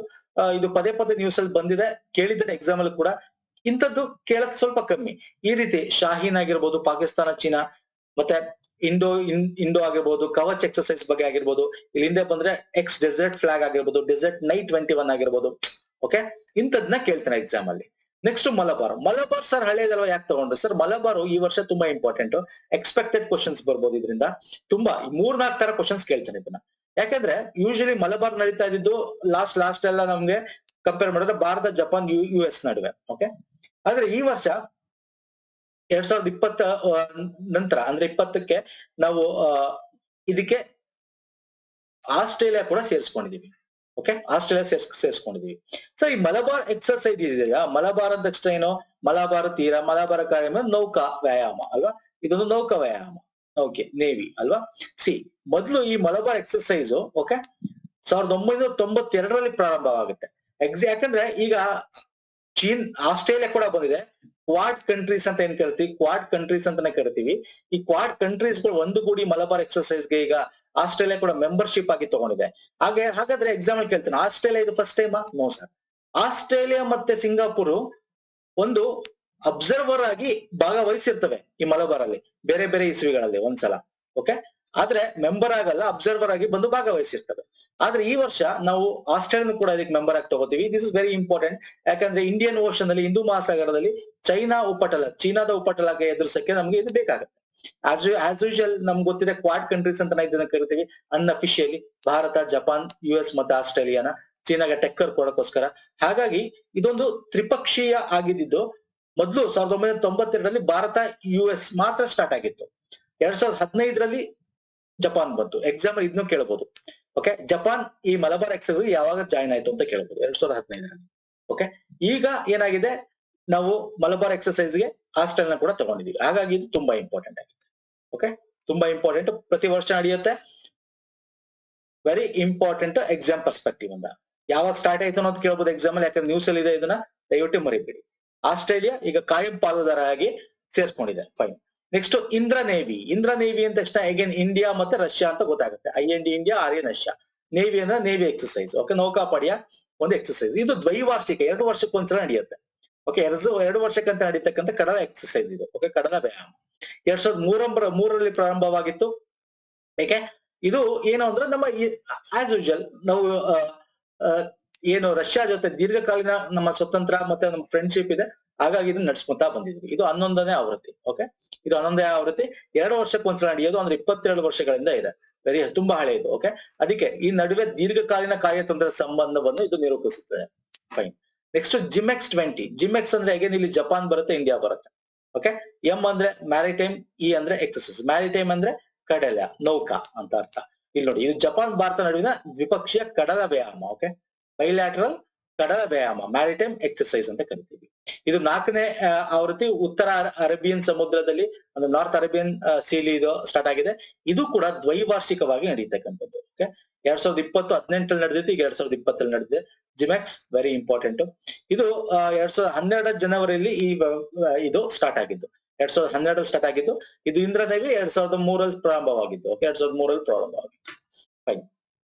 ಇದು ಪದೇ ನ್ಯೂಸ್ ಅಲ್ಲಿ ಬಂದಿದೆ, ಕೇಳಿದ್ರೆ ಎಕ್ಸಾಮ್ ಅಲ್ಲಿ ಕೂಡ. ಇಂಥದ್ದು ಕೇಳದ್ ಸ್ವಲ್ಪ ಕಮ್ಮಿ. ಈ ರೀತಿ ಶಾಹೀನ್ ಆಗಿರ್ಬೋದು, ಪಾಕಿಸ್ತಾನ ಚೀನಾ, ಮತ್ತೆ ಇಂಡೋ ಆಗಿರ್ಬೋದು, ಕವಚ್ ಎಕ್ಸರ್ಸೈಸ್ ಬಗ್ಗೆ ಆಗಿರ್ಬೋದು, ಇಲ್ಲಿ ಹಿಂದೆ ಬಂದ್ರೆ ಎಕ್ಸ್ ಡೆಸರ್ಟ್ ಫ್ಲಾಗ್ ಆಗಿರ್ಬೋದು, ಡೆಸರ್ಟ್ ನೈಟ್ 21 ಆಗಿರ್ಬೋದು. ಓಕೆ, ಇಂಥದ್ನ ಕೇಳ್ತಾನೆ ಎಕ್ಸಾಮ್ ಅಲ್ಲಿ. ನೆಕ್ಸ್ಟ್ ಮಲಬಾರ್ ಸರ್ ಹಳೇದಲ್ವಾ, ಯಾಕೆ ತಗೊಂಡ್ರು ಸರ್? ಮಲಬಾರ್ ಈ ವರ್ಷ ತುಂಬಾ ಇಂಪಾರ್ಟೆಂಟ್. ಎಕ್ಸ್ಪೆಕ್ಟೆಡ್ ಕ್ವಶನ್ಸ್ ಬರ್ಬೋದು ಇದರಿಂದ. ತುಂಬಾ 3-4 ತರ ಕ್ವಶನ್ಸ್ ಕೇಳ್ತಾನೆ ಇದನ್ನ. ಯಾಕಂದ್ರೆ ಯೂಶಲಿ ಮಲಬಾರ್ ನಡೀತಾ ಇದ್ದು ಲಾಸ್ಟ್ ಎಲ್ಲ ನಮ್ಗೆ ಕಂಪೇರ್ ಮಾಡಿದ್ರೆ ಭಾರತ, ಜಪಾನ್, US ನಡುವೆ. ಓಕೆ, ಆದ್ರೆ ಈ ವರ್ಷ 2020 ನಂತರ ಅಂದ್ರೆ 20ಕ್ಕೆ ನಾವು ಇದಕ್ಕೆ ಆಸ್ಟ್ರೇಲಿಯಾ ಕೂಡ ಸೇರಿಸ್ಕೊಂಡಿದೀವಿ. ಓಕೆ, ಆಸ್ಟ್ರೇಲಿಯಾ ಸೇರಿಸ್ಕೊಂಡಿದೀವಿ. ಸೊ ಈ ಮಲಬಾರ್ ಎಕ್ಸರ್ಸೈಸ್ ಇದೆಯಲ್ಲ, ಮಲಬಾರ್ ಅಂದ ತಕ್ಷಣ ಏನು, ಮಲಬಾರ್ ತೀರ, ಮಲಬಾರ್ ಕಾರ್ಯ ನೌಕಾ ವ್ಯಾಯಾಮ ಅಲ್ವಾ, ಇದೊಂದು ನೌಕಾ ವ್ಯಾಯಾಮ. ಓಕೆ, ನೇವಿ ಅಲ್ವಾ. ಸಿ, ಮೊದಲು ಈ ಮಲಬಾರ್ ಎಕ್ಸರ್ಸೈಸ್ ಓಕೆ 1992ರಲ್ಲಿ ಪ್ರಾರಂಭವಾಗುತ್ತೆ. ಯಾಕಂದ್ರೆ ಈಗ ಆಸ್ಟ್ರೇಲಿಯಾ ಕೂಡ ಬಂದಿದೆ. ಕ್ವಾಡ್ ಕಂಟ್ರೀಸ್ ಅಂತ ಏನ್ ಕರಿತೀವಿ, ಕ್ವಾಡ್ ಕಂಟ್ರೀಸ್ ಅಂತಾನೆ ಕರಿತೀವಿ. ಈ ಕ್ವಾಡ್ ಕಂಟ್ರೀಸ್ ಗಳು ಒಂದುಗೂಡಿ ಮಲಬಾರ್ ಎಕ್ಸರ್ಸೈಸ್ ಗೆ ಈಗ ಆಸ್ಟ್ರೇಲಿಯಾ ಕೂಡ ಮೆಂಬರ್ಶಿಪ್ ಆಗಿ ತಗೊಂಡಿದೆ. ಹಾಗಾದ್ರೆ ಎಕ್ಸಾಂಪಲ್ ಕೇಳ್ತೀನಿ, ಆಸ್ಟ್ರೇಲಿಯಾ ಇದು ಫಸ್ಟ್ ಟೈಮಾ? No sir. ಆಸ್ಟ್ರೇಲಿಯಾ ಮತ್ತೆ ಸಿಂಗಾಪುರ್ ಒಂದು ಅಬ್ಸರ್ವರ್ ಆಗಿ ಭಾಗವಹಿಸಿರ್ತವೆ ಈ ಮಲಬಾರ್ ಅಲ್ಲಿ, ಬೇರೆ ಬೇರೆ ಇಸ್ವಿಗಳಲ್ಲಿ ಒಂದ್ಸಲ. ಓಕೆ, ಆದ್ರೆ ಮೆಂಬರ್ ಆಗಲ್ಲ, ಅಬ್ಸರ್ವರ್ ಆಗಿ ಬಂದು ಭಾಗವಹಿಸಿರ್ತವೆ. ಆದ್ರೆ ಈ ವರ್ಷ ನಾವು ಆಸ್ಟ್ರೇಲಿಯಾ ಕೂಡ ಇದಕ್ಕೆ ಮೆಂಬರ್ ಆಗಿ ತಗೋತೀವಿ. This is very important. ಯಾಕಂದ್ರೆ ಇಂಡಿಯನ್ ಓಷನ್ ಅಲ್ಲಿ, ಹಿಂದೂ ಮಹಾಸಾಗರದಲ್ಲಿ ಚೀನಾದ ಉಪಟಳಕ್ಕೆ ಎದುರಿಸಕ್ಕೆ ನಮ್ಗೆ ಇದು ಬೇಕಾಗುತ್ತೆ. ಆಸ್ ಯೂಶುವಲ್ ನಮ್ಗೆ ಗೊತ್ತಿದೆ, ಕ್ವಾಡ್ ಕಂಟ್ರೀಸ್ ಅಂತ ಇದನ್ನ ಕರಿತೀವಿ ಅನ್ಅಫಿಷಿಯಲಿ. ಭಾರತ, ಜಪಾನ್, US ಮತ್ತೆ ಆಸ್ಟ್ರೇಲಿಯಾನ ಚೀನಾಗೆ ಟೆಕ್ಕರ್ ಕೊಡೋಕೋಸ್ಕರ. ಹಾಗಾಗಿ ಇದೊಂದು ತ್ರಿಪಕ್ಷೀಯ ಆಗಿದ್ದು ಮೊದಲು 1992ರಲ್ಲಿ ಭಾರತ US ಮಾತ್ರ ಸ್ಟಾರ್ಟ್ ಆಗಿತ್ತು. 2015ರಲ್ಲಿ ಜಪಾನ್ ಬಂತು. ಎಕ್ಸಾಂಪಲ್ ಇದನ್ನು ಕೇಳಬಹುದು. ಓಕೆ, ಜಪಾನ್ ಈ ಮಲಬಾರ್ ಎಕ್ಸರ್ಸೈಸ್ ಯಾವಾಗ ಜಾಯ್ನ್ ಆಯ್ತು ಅಂತ ಕೇಳಬಹುದು, 2015ರಲ್ಲಿ. ಓಕೆ, ಈಗ ಏನಾಗಿದೆ, ನಾವು ಮಲಬಾರ್ ಎಕ್ಸರ್ಸೈಸ್ ಗೆ ಆಸ್ಟ್ರೇಲಿಯಾ ಕೂಡ ತಗೊಂಡಿದೀವಿ. ಹಾಗಾಗಿ ಇದು ತುಂಬಾ ಇಂಪಾರ್ಟೆಂಟ್ ಆಗಿದೆ. ಓಕೆ, ತುಂಬಾ ಇಂಪಾರ್ಟೆಂಟ್, ಪ್ರತಿ ವರ್ಷ ನಡೆಯುತ್ತೆ. ವೆರಿ ಇಂಪಾರ್ಟೆಂಟ್ ಎಕ್ಸಾಮ್ ಪರ್ಸ್ಪೆಕ್ಟಿವ್ ಇಂದ. ಯಾವಾಗ ಸ್ಟಾರ್ಟ್ ಆಯ್ತು ಅನ್ನೋದು ಕೇಳಬಹುದು ಎಕ್ಸಾಮ್ ಅಲ್ಲಿ, ಯಾಕಂದ್ರೆ ನ್ಯೂಸ್ ಅಲ್ಲಿ ಇದೆ, ಇದನ್ನ ದಯವಿಟ್ಟು ಮರಿಬೇಡಿ. ಆಸ್ಟ್ರೇಲಿಯಾ ಈಗ ಕಾಯಂ ಪಾಲುದಾರ ಆಗಿ ಸೇರ್ಸ್ಕೊಂಡಿದೆ. ಫೈನ್. ನೆಕ್ಸ್ಟ್ ಇಂದ್ರ ನೇವಿ ಅಂದ ತಕ್ಷಣ ಅಗೇನ್ ಇಂಡಿಯಾ ಮತ್ತೆ ರಷ್ಯಾ ಅಂತ ಗೊತ್ತಾಗುತ್ತೆ. IND India, RN Russia. Navy ಅಂದ್ರೆ ನೇವಿ ಎಕ್ಸರ್ಸೈಸ್. ಓಕೆ, ನೌಕಾಪಡೆಯ ಒಂದು ಎಕ್ಸರ್ಸೈಸ್. ಇದು ದ್ವೈವಾರ್ಷಿಕ, 2 ವರ್ಷಕ್ಕೊಂದ್ಸಲ ನಡೆಯುತ್ತೆ. ಓಕೆ, 2 ವರ್ಷಕ್ಕಂತ ನಡೀತಕ್ಕಂಥ ಕಡಲ ಎಕ್ಸರ್ಸೈಸ್ ಇದು. ಓಕೆ, ಕಡಲ ವ್ಯಾಯಾಮ 2003ರಲ್ಲಿ ಪ್ರಾರಂಭವಾಗಿತ್ತು. ಏಕೆ, ಇದು ಏನು ಅಂದ್ರೆ ನಮ್ಮ ಆಸ್ ಯೂಶುವಲ್ ನಾವು ಏನು ರಷ್ಯಾ ಜೊತೆ ದೀರ್ಘಕಾಲೀನ ನಮ್ಮ ಸ್ವತಂತ್ರ ಮತ್ತೆ ನಮ್ಮ ಫ್ರೆಂಡ್ಶಿಪ್ ಇದೆ. ಹಾಗಾಗಿ ಇದನ್ನ ನಡ್ಸ್ಕೊಂತಾ ಬಂದಿದ್ವಿ. ಇದು 11ನೇ ಆವೃತ್ತಿ. ಓಕೆ, ಇದು 11ನೇ ಆವೃತ್ತಿ. 2 ವರ್ಷಕ್ಕೊಂದ್ಸಲ ನಡೆಯೋದು, ಅಂದ್ರೆ 22 ವರ್ಷಗಳಿಂದ ಇದೆ. ತುಂಬಾ ಹಳೆ ಇದು. ಓಕೆ, ಅದಕ್ಕೆ ಈ ನಡುವೆ ದೀರ್ಘಕಾಲೀನ ಕಾರ್ಯತಂತ್ರದ ಸಂಬಂಧವನ್ನು ಇದು ನಿರೂಪಿಸುತ್ತದೆ. ಫೈನ್. ನೆಕ್ಸ್ಟ್ ಜಿಮೆಕ್ಸ್ 20. ಜಿಮೆಕ್ಸ್ ಅಂದ್ರೆ ಅಗೇನ್ ಇಲ್ಲಿ ಜಪಾನ್ ಬರುತ್ತೆ, ಇಂಡಿಯಾ ಬರುತ್ತೆ. ಓಕೆ, M ಅಂದ್ರೆ ಮ್ಯಾರಿಟೈಮ್, E ಅಂದ್ರೆ ಎಕ್ಸರ್ಸೈಸ್. ಮ್ಯಾರಿಟೈಮ್ ಅಂದ್ರೆ ಕಡಲ, ನೌಕಾ ಅಂತ ಅರ್ಥ. ಇಲ್ಲಿ ನೋಡಿ, ಇದು ಜಪಾನ್ ಭಾರತ ನಡುವಿನ ದ್ವಿಪಕ್ಷೀಯ ಕಡಲ ವ್ಯಾಯಾಮ. ಓಕೆ, ಬೈಲ್ಯಾಟರಲ್ ಕಡಲ ವ್ಯಾಯಾಮ, ಮ್ಯಾರಿಟೈಮ್ ಎಕ್ಸರ್ಸೈಸ್ ಅಂತ ಕರಿತೀವಿ. ಇದು 4ನೇ ಆವೃತ್ತಿ. ಉತ್ತರ ಅರೇಬಿಯನ್ ಸಮುದ್ರದಲ್ಲಿ, ಅಂದ್ರೆ ನಾರ್ತ್ ಅರೇಬಿಯನ್ ಸೀಲಿ ಇದು ಸ್ಟಾರ್ಟ್ ಆಗಿದೆ. ಇದು ಕೂಡ ದ್ವೈವಾರ್ಷಿಕವಾಗಿ ನಡೀತಕ್ಕಂಥದ್ದು. ಓಕೆ, 2018 ನಡೆದಿತ್ತು, ಈಗ 2020 ನಡೆದಿದೆ. ಜಿಮೆಕ್ಸ್ ವೆರಿ ಇಂಪಾರ್ಟೆಂಟ್. ಇದು 2012 ಜನವರಿಯಲ್ಲಿ ಇದು ಸ್ಟಾರ್ಟ್ ಆಗಿದ್ದು. 2012 ಸ್ಟಾರ್ಟ್ ಆಗಿದ್ದು. ಇದು ಇಂದ್ರ ನೇವಿ 2003ರಲ್ಲಿ ಪ್ರಾರಂಭವಾಗಿದ್ದು. ಓಕೆ, 2003ರಲ್ಲಿ ಪ್ರಾರಂಭವಾಗಿದ್ದು. ಫೈನ್.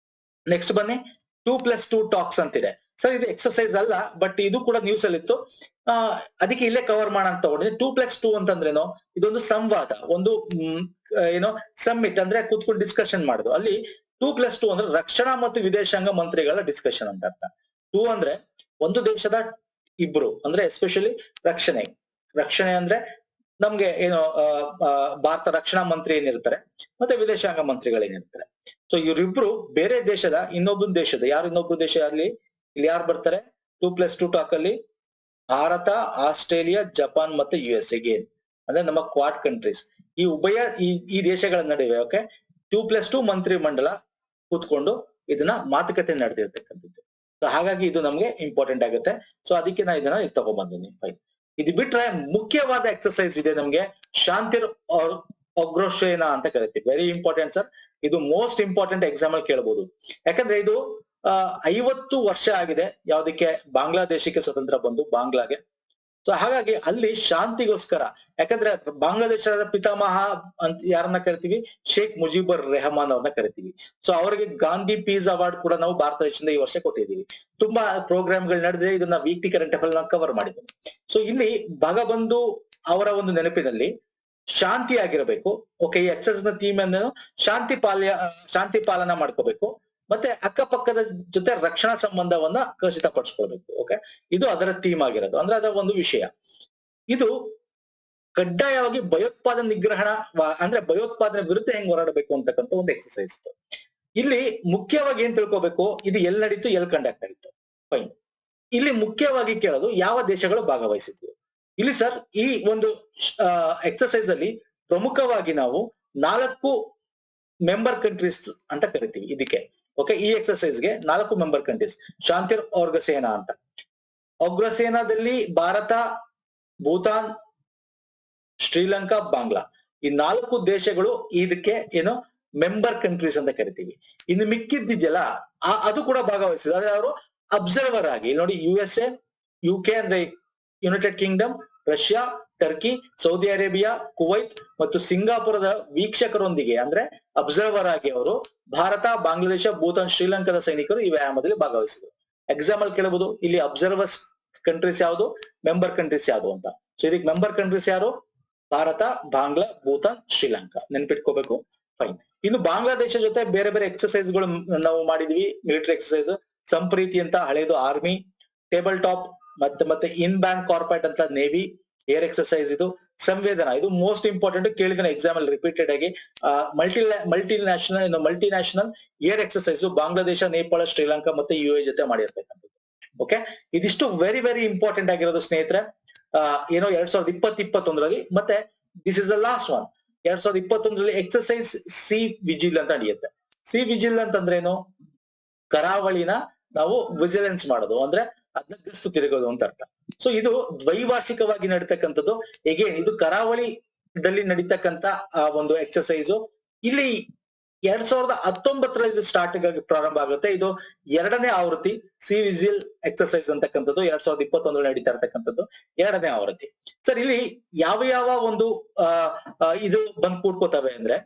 ನೆಕ್ಸ್ಟ್ ಬನ್ನಿ, 2+2 ಟಾಕ್ಸ್ ಅಂತಿದೆ. ಸರ್ ಇದು ಎಕ್ಸರ್ಸೈಸ್ ಅಲ್ಲ, ಬಟ್ ಇದು ಕೂಡ ನ್ಯೂಸ್ ಅಲ್ಲಿ ಇತ್ತು. ಅದಕ್ಕೆ ಇಲ್ಲೇ ಕವರ್ ಮಾಡೋಣ ಅಂತ ತಗೊಂಡಿದ್ದೆ. 2+2 ಅಂತಂದ್ರೇನು, ಇದೊಂದು ಸಂವಾದ, ಒಂದು ಏನೋ ಸಮ್ಮಿಟ್ ಅಂದ್ರೆ ಕೂತ್ಕೊಂಡು ಡಿಸ್ಕಷನ್ ಮಾಡುದು. ಅಲ್ಲಿ 2+2 ಅಂದ್ರೆ ರಕ್ಷಣಾ ಮತ್ತು ವಿದೇಶಾಂಗ ಮಂತ್ರಿಗಳ ಡಿಸ್ಕಷನ್ ಅಂತ ಅರ್ಥ. 2 ಅಂದ್ರೆ ಒಂದು ದೇಶದ ಇಬ್ರು, ಅಂದ್ರೆ ಎಸ್ಪೆಷಲಿ ರಕ್ಷಣೆ ಅಂದ್ರೆ ನಮ್ಗೆ ಏನು ಭಾರತ ರಕ್ಷಣಾ ಮಂತ್ರಿ ಏನಿರ್ತಾರೆ, ಮತ್ತೆ ವಿದೇಶಾಂಗ ಮಂತ್ರಿಗಳೇನಿರ್ತಾರೆ. ಸೊ ಇವರಿಬ್ರು ಬೇರೆ ದೇಶದ ಇನ್ನೊಬ್ಬ ದೇಶ ಅಲ್ಲಿ ಇಲ್ಲಿ ಯಾರು ಬರ್ತಾರೆ 2+2 ಟಾಕ್ ಅಲ್ಲಿ? ಭಾರತ, ಆಸ್ಟ್ರೇಲಿಯಾ, ಜಪಾನ್ ಮತ್ತೆ US ಅಗೇನ್, ಅಂದ್ರೆ ನಮ್ಮ ಕ್ವಾಡ್ ಕಂಟ್ರೀಸ್. ಈ ಉಭಯ ಈ ದೇಶಗಳ ನಡುವೆ ಓಕೆ 2+2 ಮಂತ್ರಿ ಮಂಡಲ ಕೂತ್ಕೊಂಡು ಇದನ್ನ ಮಾತುಕತೆ ನಡೆದಿರ್ತಕ್ಕಂಥದ್ದು. ಸೊ ಹಾಗಾಗಿ ಇದು ನಮ್ಗೆ ಇಂಪಾರ್ಟೆಂಟ್ ಆಗುತ್ತೆ. ಸೊ ಅದಕ್ಕೆ ನಾ ಇದನ್ನ ತಗೊಂಡ್ಬಂದಿನಿ. ಫೈನ್. ಇದು ಬಿಟ್ರೆ ಮುಖ್ಯವಾದ ಎಕ್ಸರ್ಸೈಸ್ ಇದೆ ನಮ್ಗೆ, ಶಾಂತಿರ್ ಅಗ್ರೋಶೇನ ಅಂತ ಕರಿತೀವಿ. Very important sir. ಇದು ಮೋಸ್ಟ್ ಇಂಪಾರ್ಟೆಂಟ್ ಎಕ್ಸಾಮ್ ಅಲ್ಲಿ ಕೇಳಬಹುದು. ಯಾಕಂದ್ರೆ ಇದು 50 ವರ್ಷ ಆಗಿದೆ ಯಾವ್ದಕ್ಕೆ, ಬಾಂಗ್ಲಾದೇಶಕ್ಕೆ ಸ್ವತಂತ್ರ ಬಂದು, ಬಾಂಗ್ಲಾಗೆ. ಸೊ ಹಾಗಾಗಿ ಅಲ್ಲಿ ಶಾಂತಿಗೋಸ್ಕರ, ಯಾಕಂದ್ರೆ ಬಾಂಗ್ಲಾದೇಶದ ಪಿತಾಮಹ ಅಂತ ಯಾರನ್ನ ಕರಿತೀವಿ, ಶೇಖ್ ಮುಜಿಬುರ್ ರೆಹಮಾನ್ ಅವ್ರನ್ನ ಕರಿತೀವಿ. ಸೊ ಅವರಿಗೆ ಗಾಂಧಿ ಪೀಸ್ ಅವಾರ್ಡ್ ಕೂಡ ನಾವು ಭಾರತ ದೇಶದಿಂದ ಈ ವರ್ಷ ಕೊಟ್ಟಿದ್ದೀವಿ. ತುಂಬಾ ಪ್ರೋಗ್ರಾಮ್ಗಳು ನಡೆದಿದೆ. ಇದನ್ನ ವೀಕ್ಲಿ ಕರೆಂಟ್ ಅಫೇರ್ಸ್ ನಾವು ಕವರ್ ಮಾಡಿದ್ದೇವೆ. ಸೊ ಇಲ್ಲಿ ಭಗಬಂಧು ಅವರ ಒಂದು ನೆನಪಿನಲ್ಲಿ ಶಾಂತಿ ಆಗಿರಬೇಕು. ಓಕೆ, ಈ ಎಕ್ಸರ್ಸೈಸ್ ನ ಥೀಮ್ ಅನ್ನು ಶಾಂತಿ ಪಾಲನ ಮಾಡ್ಕೋಬೇಕು, ಮತ್ತೆ ಅಕ್ಕಪಕ್ಕದ ಜೊತೆ ರಕ್ಷಣಾ ಸಂಬಂಧವನ್ನ ಖಚಿತಪಡಿಸ್ಕೊಳ್ಬೇಕು. ಓಕೆ, ಇದು ಅದರ ಥೀಮ್ ಆಗಿರೋದು, ಅಂದ್ರೆ ಅದರ ಒಂದು ವಿಷಯ. ಇದು ಕಡ್ಡಾಯವಾಗಿ ಭಯೋತ್ಪಾದನೆ ನಿಗ್ರಹಣ, ಅಂದ್ರೆ ಭಯೋತ್ಪಾದನೆ ವಿರುದ್ಧ ಹೆಂಗ್ ಹೋರಾಡಬೇಕು ಅಂತಕ್ಕಂಥ ಒಂದು ಎಕ್ಸರ್ಸೈಸ್. ಇಲ್ಲಿ ಮುಖ್ಯವಾಗಿ ಏನ್ ತಿಳ್ಕೊಬೇಕು, ಇದು ಎಲ್ಲಿ ನಡೀತು, ಎಲ್ಲಿ ಕಂಡಕ್ಟ್ ಆಗಿತ್ತು. ಫೈನ್. ಇಲ್ಲಿ ಮುಖ್ಯವಾಗಿ ಕೇಳೋದು ಯಾವ ದೇಶಗಳು ಭಾಗವಹಿಸಿದ್ವು. ಇಲ್ಲಿ ಸರ್ ಈ ಒಂದು ಎಕ್ಸರ್ಸೈಸ್ ಅಲ್ಲಿ ಪ್ರಮುಖವಾಗಿ ನಾವು 4 ಮೆಂಬರ್ ಕಂಟ್ರೀಸ್ ಅಂತ ಕರಿತೀವಿ ಇದಕ್ಕೆ. ಓಕೆ, ಈ ಎಕ್ಸರ್ಸೈಸ್ ಗೆ 4 ಮೆಂಬರ್ ಕಂಟ್ರೀಸ್. ಶಾಂತಿರ್ ಒಗ್ರಸೇನಾ ಅಂತ. ಒಗ್ರಸೇನಾದಲ್ಲಿ ಭಾರತ, ಭೂತಾನ್, ಶ್ರೀಲಂಕಾ, ಬಾಂಗ್ಲಾ ಈ 4 ದೇಶಗಳು ಇದಕ್ಕೆ ಏನು ಮೆಂಬರ್ ಕಂಟ್ರೀಸ್ ಅಂತ ಕರಿತೀವಿ. ಇನ್ನು ಮಿಕ್ಕಿದ್ದಿದೆಯಲ್ಲ ಅದು ಕೂಡ ಭಾಗವಹಿಸಿದ್ರು, ಆದ್ರೆ ಅವರು ಅಬ್ಸರ್ವರ್ ಆಗಿ. ನೋಡಿ, USA, UK ಅಂದ್ರೆ United Kingdom, Russia, Turkey, Saudi Arabia, Kuwait ಮತ್ತು ಸಿಂಗಾಪುರದ ವೀಕ್ಷಕರೊಂದಿಗೆ ಅಂದ್ರೆ ಅಬ್ಸರ್ವರ್ ಆಗಿ ಅವರು ಭಾರತ, ಬಾಂಗ್ಲಾದೇಶ, ಭೂತಾನ್, ಶ್ರೀಲಂಕಾದ ಸೈನಿಕರು ಈ ವ್ಯಾಯಾಮದಲ್ಲಿ ಭಾಗವಹಿಸಿದ್ರು. ಎಕ್ಸಾಮ್ ಅಲ್ಲಿ ಕೇಳಬಹುದು, ಇಲ್ಲಿ ಅಬ್ಸರ್ವರ್ಸ್ ಕಂಟ್ರೀಸ್ ಯಾವುದು, ಮೆಂಬರ್ ಕಂಟ್ರೀಸ್ ಯಾವುದು ಅಂತ. ಸೊ ಇದಕ್ಕೆ ಮೆಂಬರ್ ಕಂಟ್ರೀಸ್ ಯಾರು? ಭಾರತ, ಬಾಂಗ್ಲಾ, ಭೂತಾನ್, ಶ್ರೀಲಂಕಾ. ನೆನ್ಪಿಟ್ಕೋಬೇಕು. ಫೈನ್. ಇನ್ನು ಬಾಂಗ್ಲಾದೇಶ ಜೊತೆ ಬೇರೆ ಬೇರೆ ಎಕ್ಸರ್ಸೈಸ್ ಗಳು ನಾವು ಮಾಡಿದ್ವಿ. ಮಿಲಿಟರಿ ಎಕ್ಸರ್ಸೈಸ್ ಸಂಪ್ರೀತಿ ಅಂತ ಹಳೇದು ಆರ್ಮಿ, ಟೇಬಲ್ ಟಾಪ್ ಮತ್ತೆ ಇನ್ ಬ್ಯಾಂಕ್ ಕಾರ್ಪೊರೇಟ್ ಅಂತ ನೇವಿ, ಏರ್ ಎಕ್ಸರ್ಸೈಸ್ ಇದು. ಸಂವೇದನಾ ಇದು ಮೋಸ್ಟ್ ಇಂಪಾರ್ಟೆಂಟ್, ಕೇಳಿದಾನೆ ಎಕ್ಸಾಮ್ ಅಲ್ಲಿ ರಿಪೀಟೆಡ್ ಆಗಿ. Multi national air exercise Bangladesh, Nepal, Sri Lanka ಮತ್ತೆ UAE ಜೊತೆ ಮಾಡಿರ್ತಕ್ಕಂಥದ್ದು. ಓಕೆ, ಇದಿಷ್ಟು ವೆರಿ ವೆರಿ ಇಂಪಾರ್ಟೆಂಟ್ ಆಗಿರೋದು ಸ್ನೇಹಿತರೆ. ಏನೋ 2020-21ರಲ್ಲಿ. ಮತ್ತೆ this is the last one. 2021ರಲ್ಲಿ ಎಕ್ಸರ್ಸೈಸ್ ಸಿ ವಿಜಿಲ್ ಅಂತ ನಡೆಯುತ್ತೆ. ಸಿ ವಿಜಿಲ್ ಅಂತಂದ್ರೇನು? ಕರಾವಳಿನ ನಾವು ವಿಜಿಲೆನ್ಸ್ ಮಾಡೋದು, ಅಂದ್ರೆ ಅದನ್ನ ಗಸ್ತು ತಿರುಗೋದು ಅಂತ ಅರ್ಥ. ಸೊ ಇದು ದ್ವೈವಾರ್ಷಿಕವಾಗಿ ನಡೀತಕ್ಕಂಥದ್ದು. ಎಗೇನ್ ಇದು ಕರಾವಳಿದಲ್ಲಿ ನಡೀತಕ್ಕಂತ ಒಂದು ಎಕ್ಸರ್ಸೈಸು. ಇಲ್ಲಿ 2019ರಲ್ಲಿ ಇದು ಸ್ಟಾರ್ಟಿಂಗ್ ಆಗಿ ಪ್ರಾರಂಭ ಆಗುತ್ತೆ. ಇದು 2ನೇ ಆವೃತ್ತಿ ಸಿ ವಿಜಿಲ್ ಎಕ್ಸರ್ಸೈಸ್ ಅಂತಕ್ಕಂಥದ್ದು. 2021ರಲ್ಲಿ ನಡೀತಾ ಇರ್ತಕ್ಕಂಥದ್ದು 2ನೇ ಆವೃತ್ತಿ. ಸರ್, ಇಲ್ಲಿ ಯಾವ ಒಂದು ಇದು ಬಂದ್ ಕೂಡ್ಕೋತವೆ ಅಂದ್ರೆ,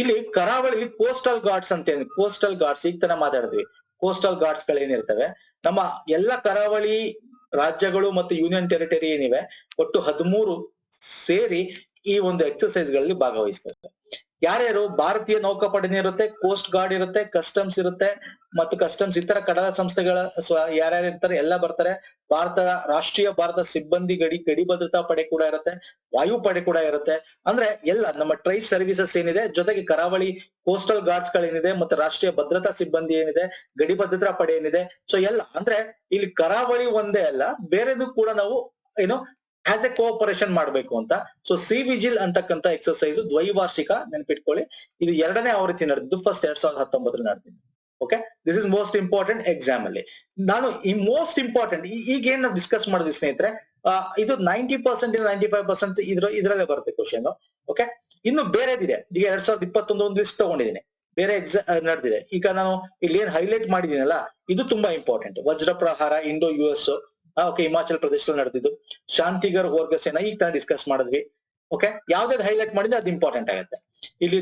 ಇಲ್ಲಿ ಕರಾವಳಿ ಕೋಸ್ಟಲ್ ಗಾರ್ಡ್ಸ್ ಅಂತ ಏನ್, ಕೋಸ್ಟಲ್ ಗಾರ್ಡ್ಸ್ ಈಗ ತನ ಮಾತಾಡಿದ್ವಿ. ಕೋಸ್ಟಲ್ ಗಾರ್ಡ್ಸ್ ಗಳೇನಿರ್ತವೆ ನಮ್ಮ ಎಲ್ಲ ಕರಾವಳಿ ರಾಜ್ಯಗಳು ಮತ್ತು ಯೂನಿಯನ್ ಟೆರಿಟರಿ ಏನಿವೆ, ಒಟ್ಟು 13 ಸೇರಿ ಈ ಒಂದು ಎಕ್ಸರ್ಸೈಸ್ ಗಳಲ್ಲಿ ಭಾಗವಹಿಸ್ತವೆ. ಯಾರ್ಯಾರು? ಭಾರತೀಯ ನೌಕಾಪಡೆನೇ ಇರುತ್ತೆ, ಕೋಸ್ಟ್ ಗಾರ್ಡ್ ಇರುತ್ತೆ, ಕಸ್ಟಮ್ಸ್ ಇರುತ್ತೆ, ಮತ್ತು ಕಸ್ಟಮ್ಸ್ ಇತರ ಕಡಲ ಸಂಸ್ಥೆಗಳ ಯಾರ್ಯಾರು ಇರ್ತಾರೆ ಎಲ್ಲ ಬರ್ತಾರೆ. ರಾಷ್ಟ್ರೀಯ ಭಾರತ ಸಿಬ್ಬಂದಿ ಗಡಿ ಭದ್ರತಾ ಪಡೆ ಕೂಡ ಇರುತ್ತೆ, ವಾಯುಪಡೆ ಕೂಡ ಇರುತ್ತೆ. ಅಂದ್ರೆ ಎಲ್ಲ ನಮ್ಮ ಟ್ರೈಸ್ ಸರ್ವಿಸಸ್ ಏನಿದೆ, ಜೊತೆಗೆ ಕರಾವಳಿ ಕೋಸ್ಟಲ್ ಗಾರ್ಡ್ಸ್ ಗಳೇನಿದೆ, ಮತ್ತೆ ರಾಷ್ಟ್ರೀಯ ಭದ್ರತಾ ಸಿಬ್ಬಂದಿ ಏನಿದೆ, ಗಡಿ ಭದ್ರತಾ ಪಡೆ ಏನಿದೆ. ಸೊ ಎಲ್ಲ ಅಂದ್ರೆ ಇಲ್ಲಿ ಕರಾವಳಿ ಒಂದೇ ಅಲ್ಲ, ಬೇರೆದು ಕೂಡ ನಾವು ಏನು ಆಸ್ ಎ ಕೋಆಪರೇಷನ್ ಮಾಡ್ಬೇಕು ಅಂತ. ಸೊ ಸಿ ವಿಜಿಲ್ ಅಂತಕ್ಕಂಥ ಎಕ್ಸರ್ಸೈಸ್ ದ್ವೈವಾರ್ಷಿಕ, ನೆನಪಿಟ್ಕೊಳ್ಳಿ. ಇದು 2ನೇ ಆವೃತ್ತಿ ನಡೆದಿದ್ದು, ಫಸ್ಟ್ 2019 ನಡೆದಿದ್ದು. Okay, this is most important exam ಅಲ್ಲಿ. ನಾನು ಈ ಮೋಸ್ಟ್ ಇಂಪಾರ್ಟೆಂಟ್ ಈಗ ಏನ್ ನಾವು ಡಿಸ್ಕಸ್ ಮಾಡಿದ್ವಿ ಸ್ನೇಹಿತರೆ, ಇದು 90% 95% ಇದ್ರಲ್ಲೇ ಬರುತ್ತೆ ಕ್ವಶನ್. ಓಕೆ, ಇನ್ನು ಬೇರೆದಿದೆ. ಈಗ 2021 ಒಂದು ಲಿಸ್ಟ್ ತಗೊಂಡಿದ್ದೀನಿ, ಬೇರೆ ಎಕ್ಸಾಮ್ ನಡೆದಿದೆ. ಈಗ ನಾನು ಇಲ್ಲಿ ಏನ್ ಹೈಲೈಟ್ ಮಾಡಿದೀನಲ್ಲ, ಇದು ತುಂಬಾ ಇಂಪಾರ್ಟೆಂಟ್. ವಜ್ರ ಪ್ರಹಾರ, ಇಂಡೋ US, ಓಕೆ, ಹಿಮಾಚಲ್ ಪ್ರದೇಶದಲ್ಲಿ ನಡೆದಿದ್ದು. ಶಾಂತಿಗರ್ ಹೋರ್ಗಸೇನಾ ಈಗ ತರ ಡಿಸ್ಕಸ್ ಮಾಡಿದ್ವಿ. ಓಕೆ, ಯಾವ್ದಾದ್ರು ಹೈಲೈಟ್ ಮಾಡಿದ್ರೆ ಅದು ಇಂಪಾರ್ಟೆಂಟ್ ಆಗುತ್ತೆ. ಇಲ್ಲಿ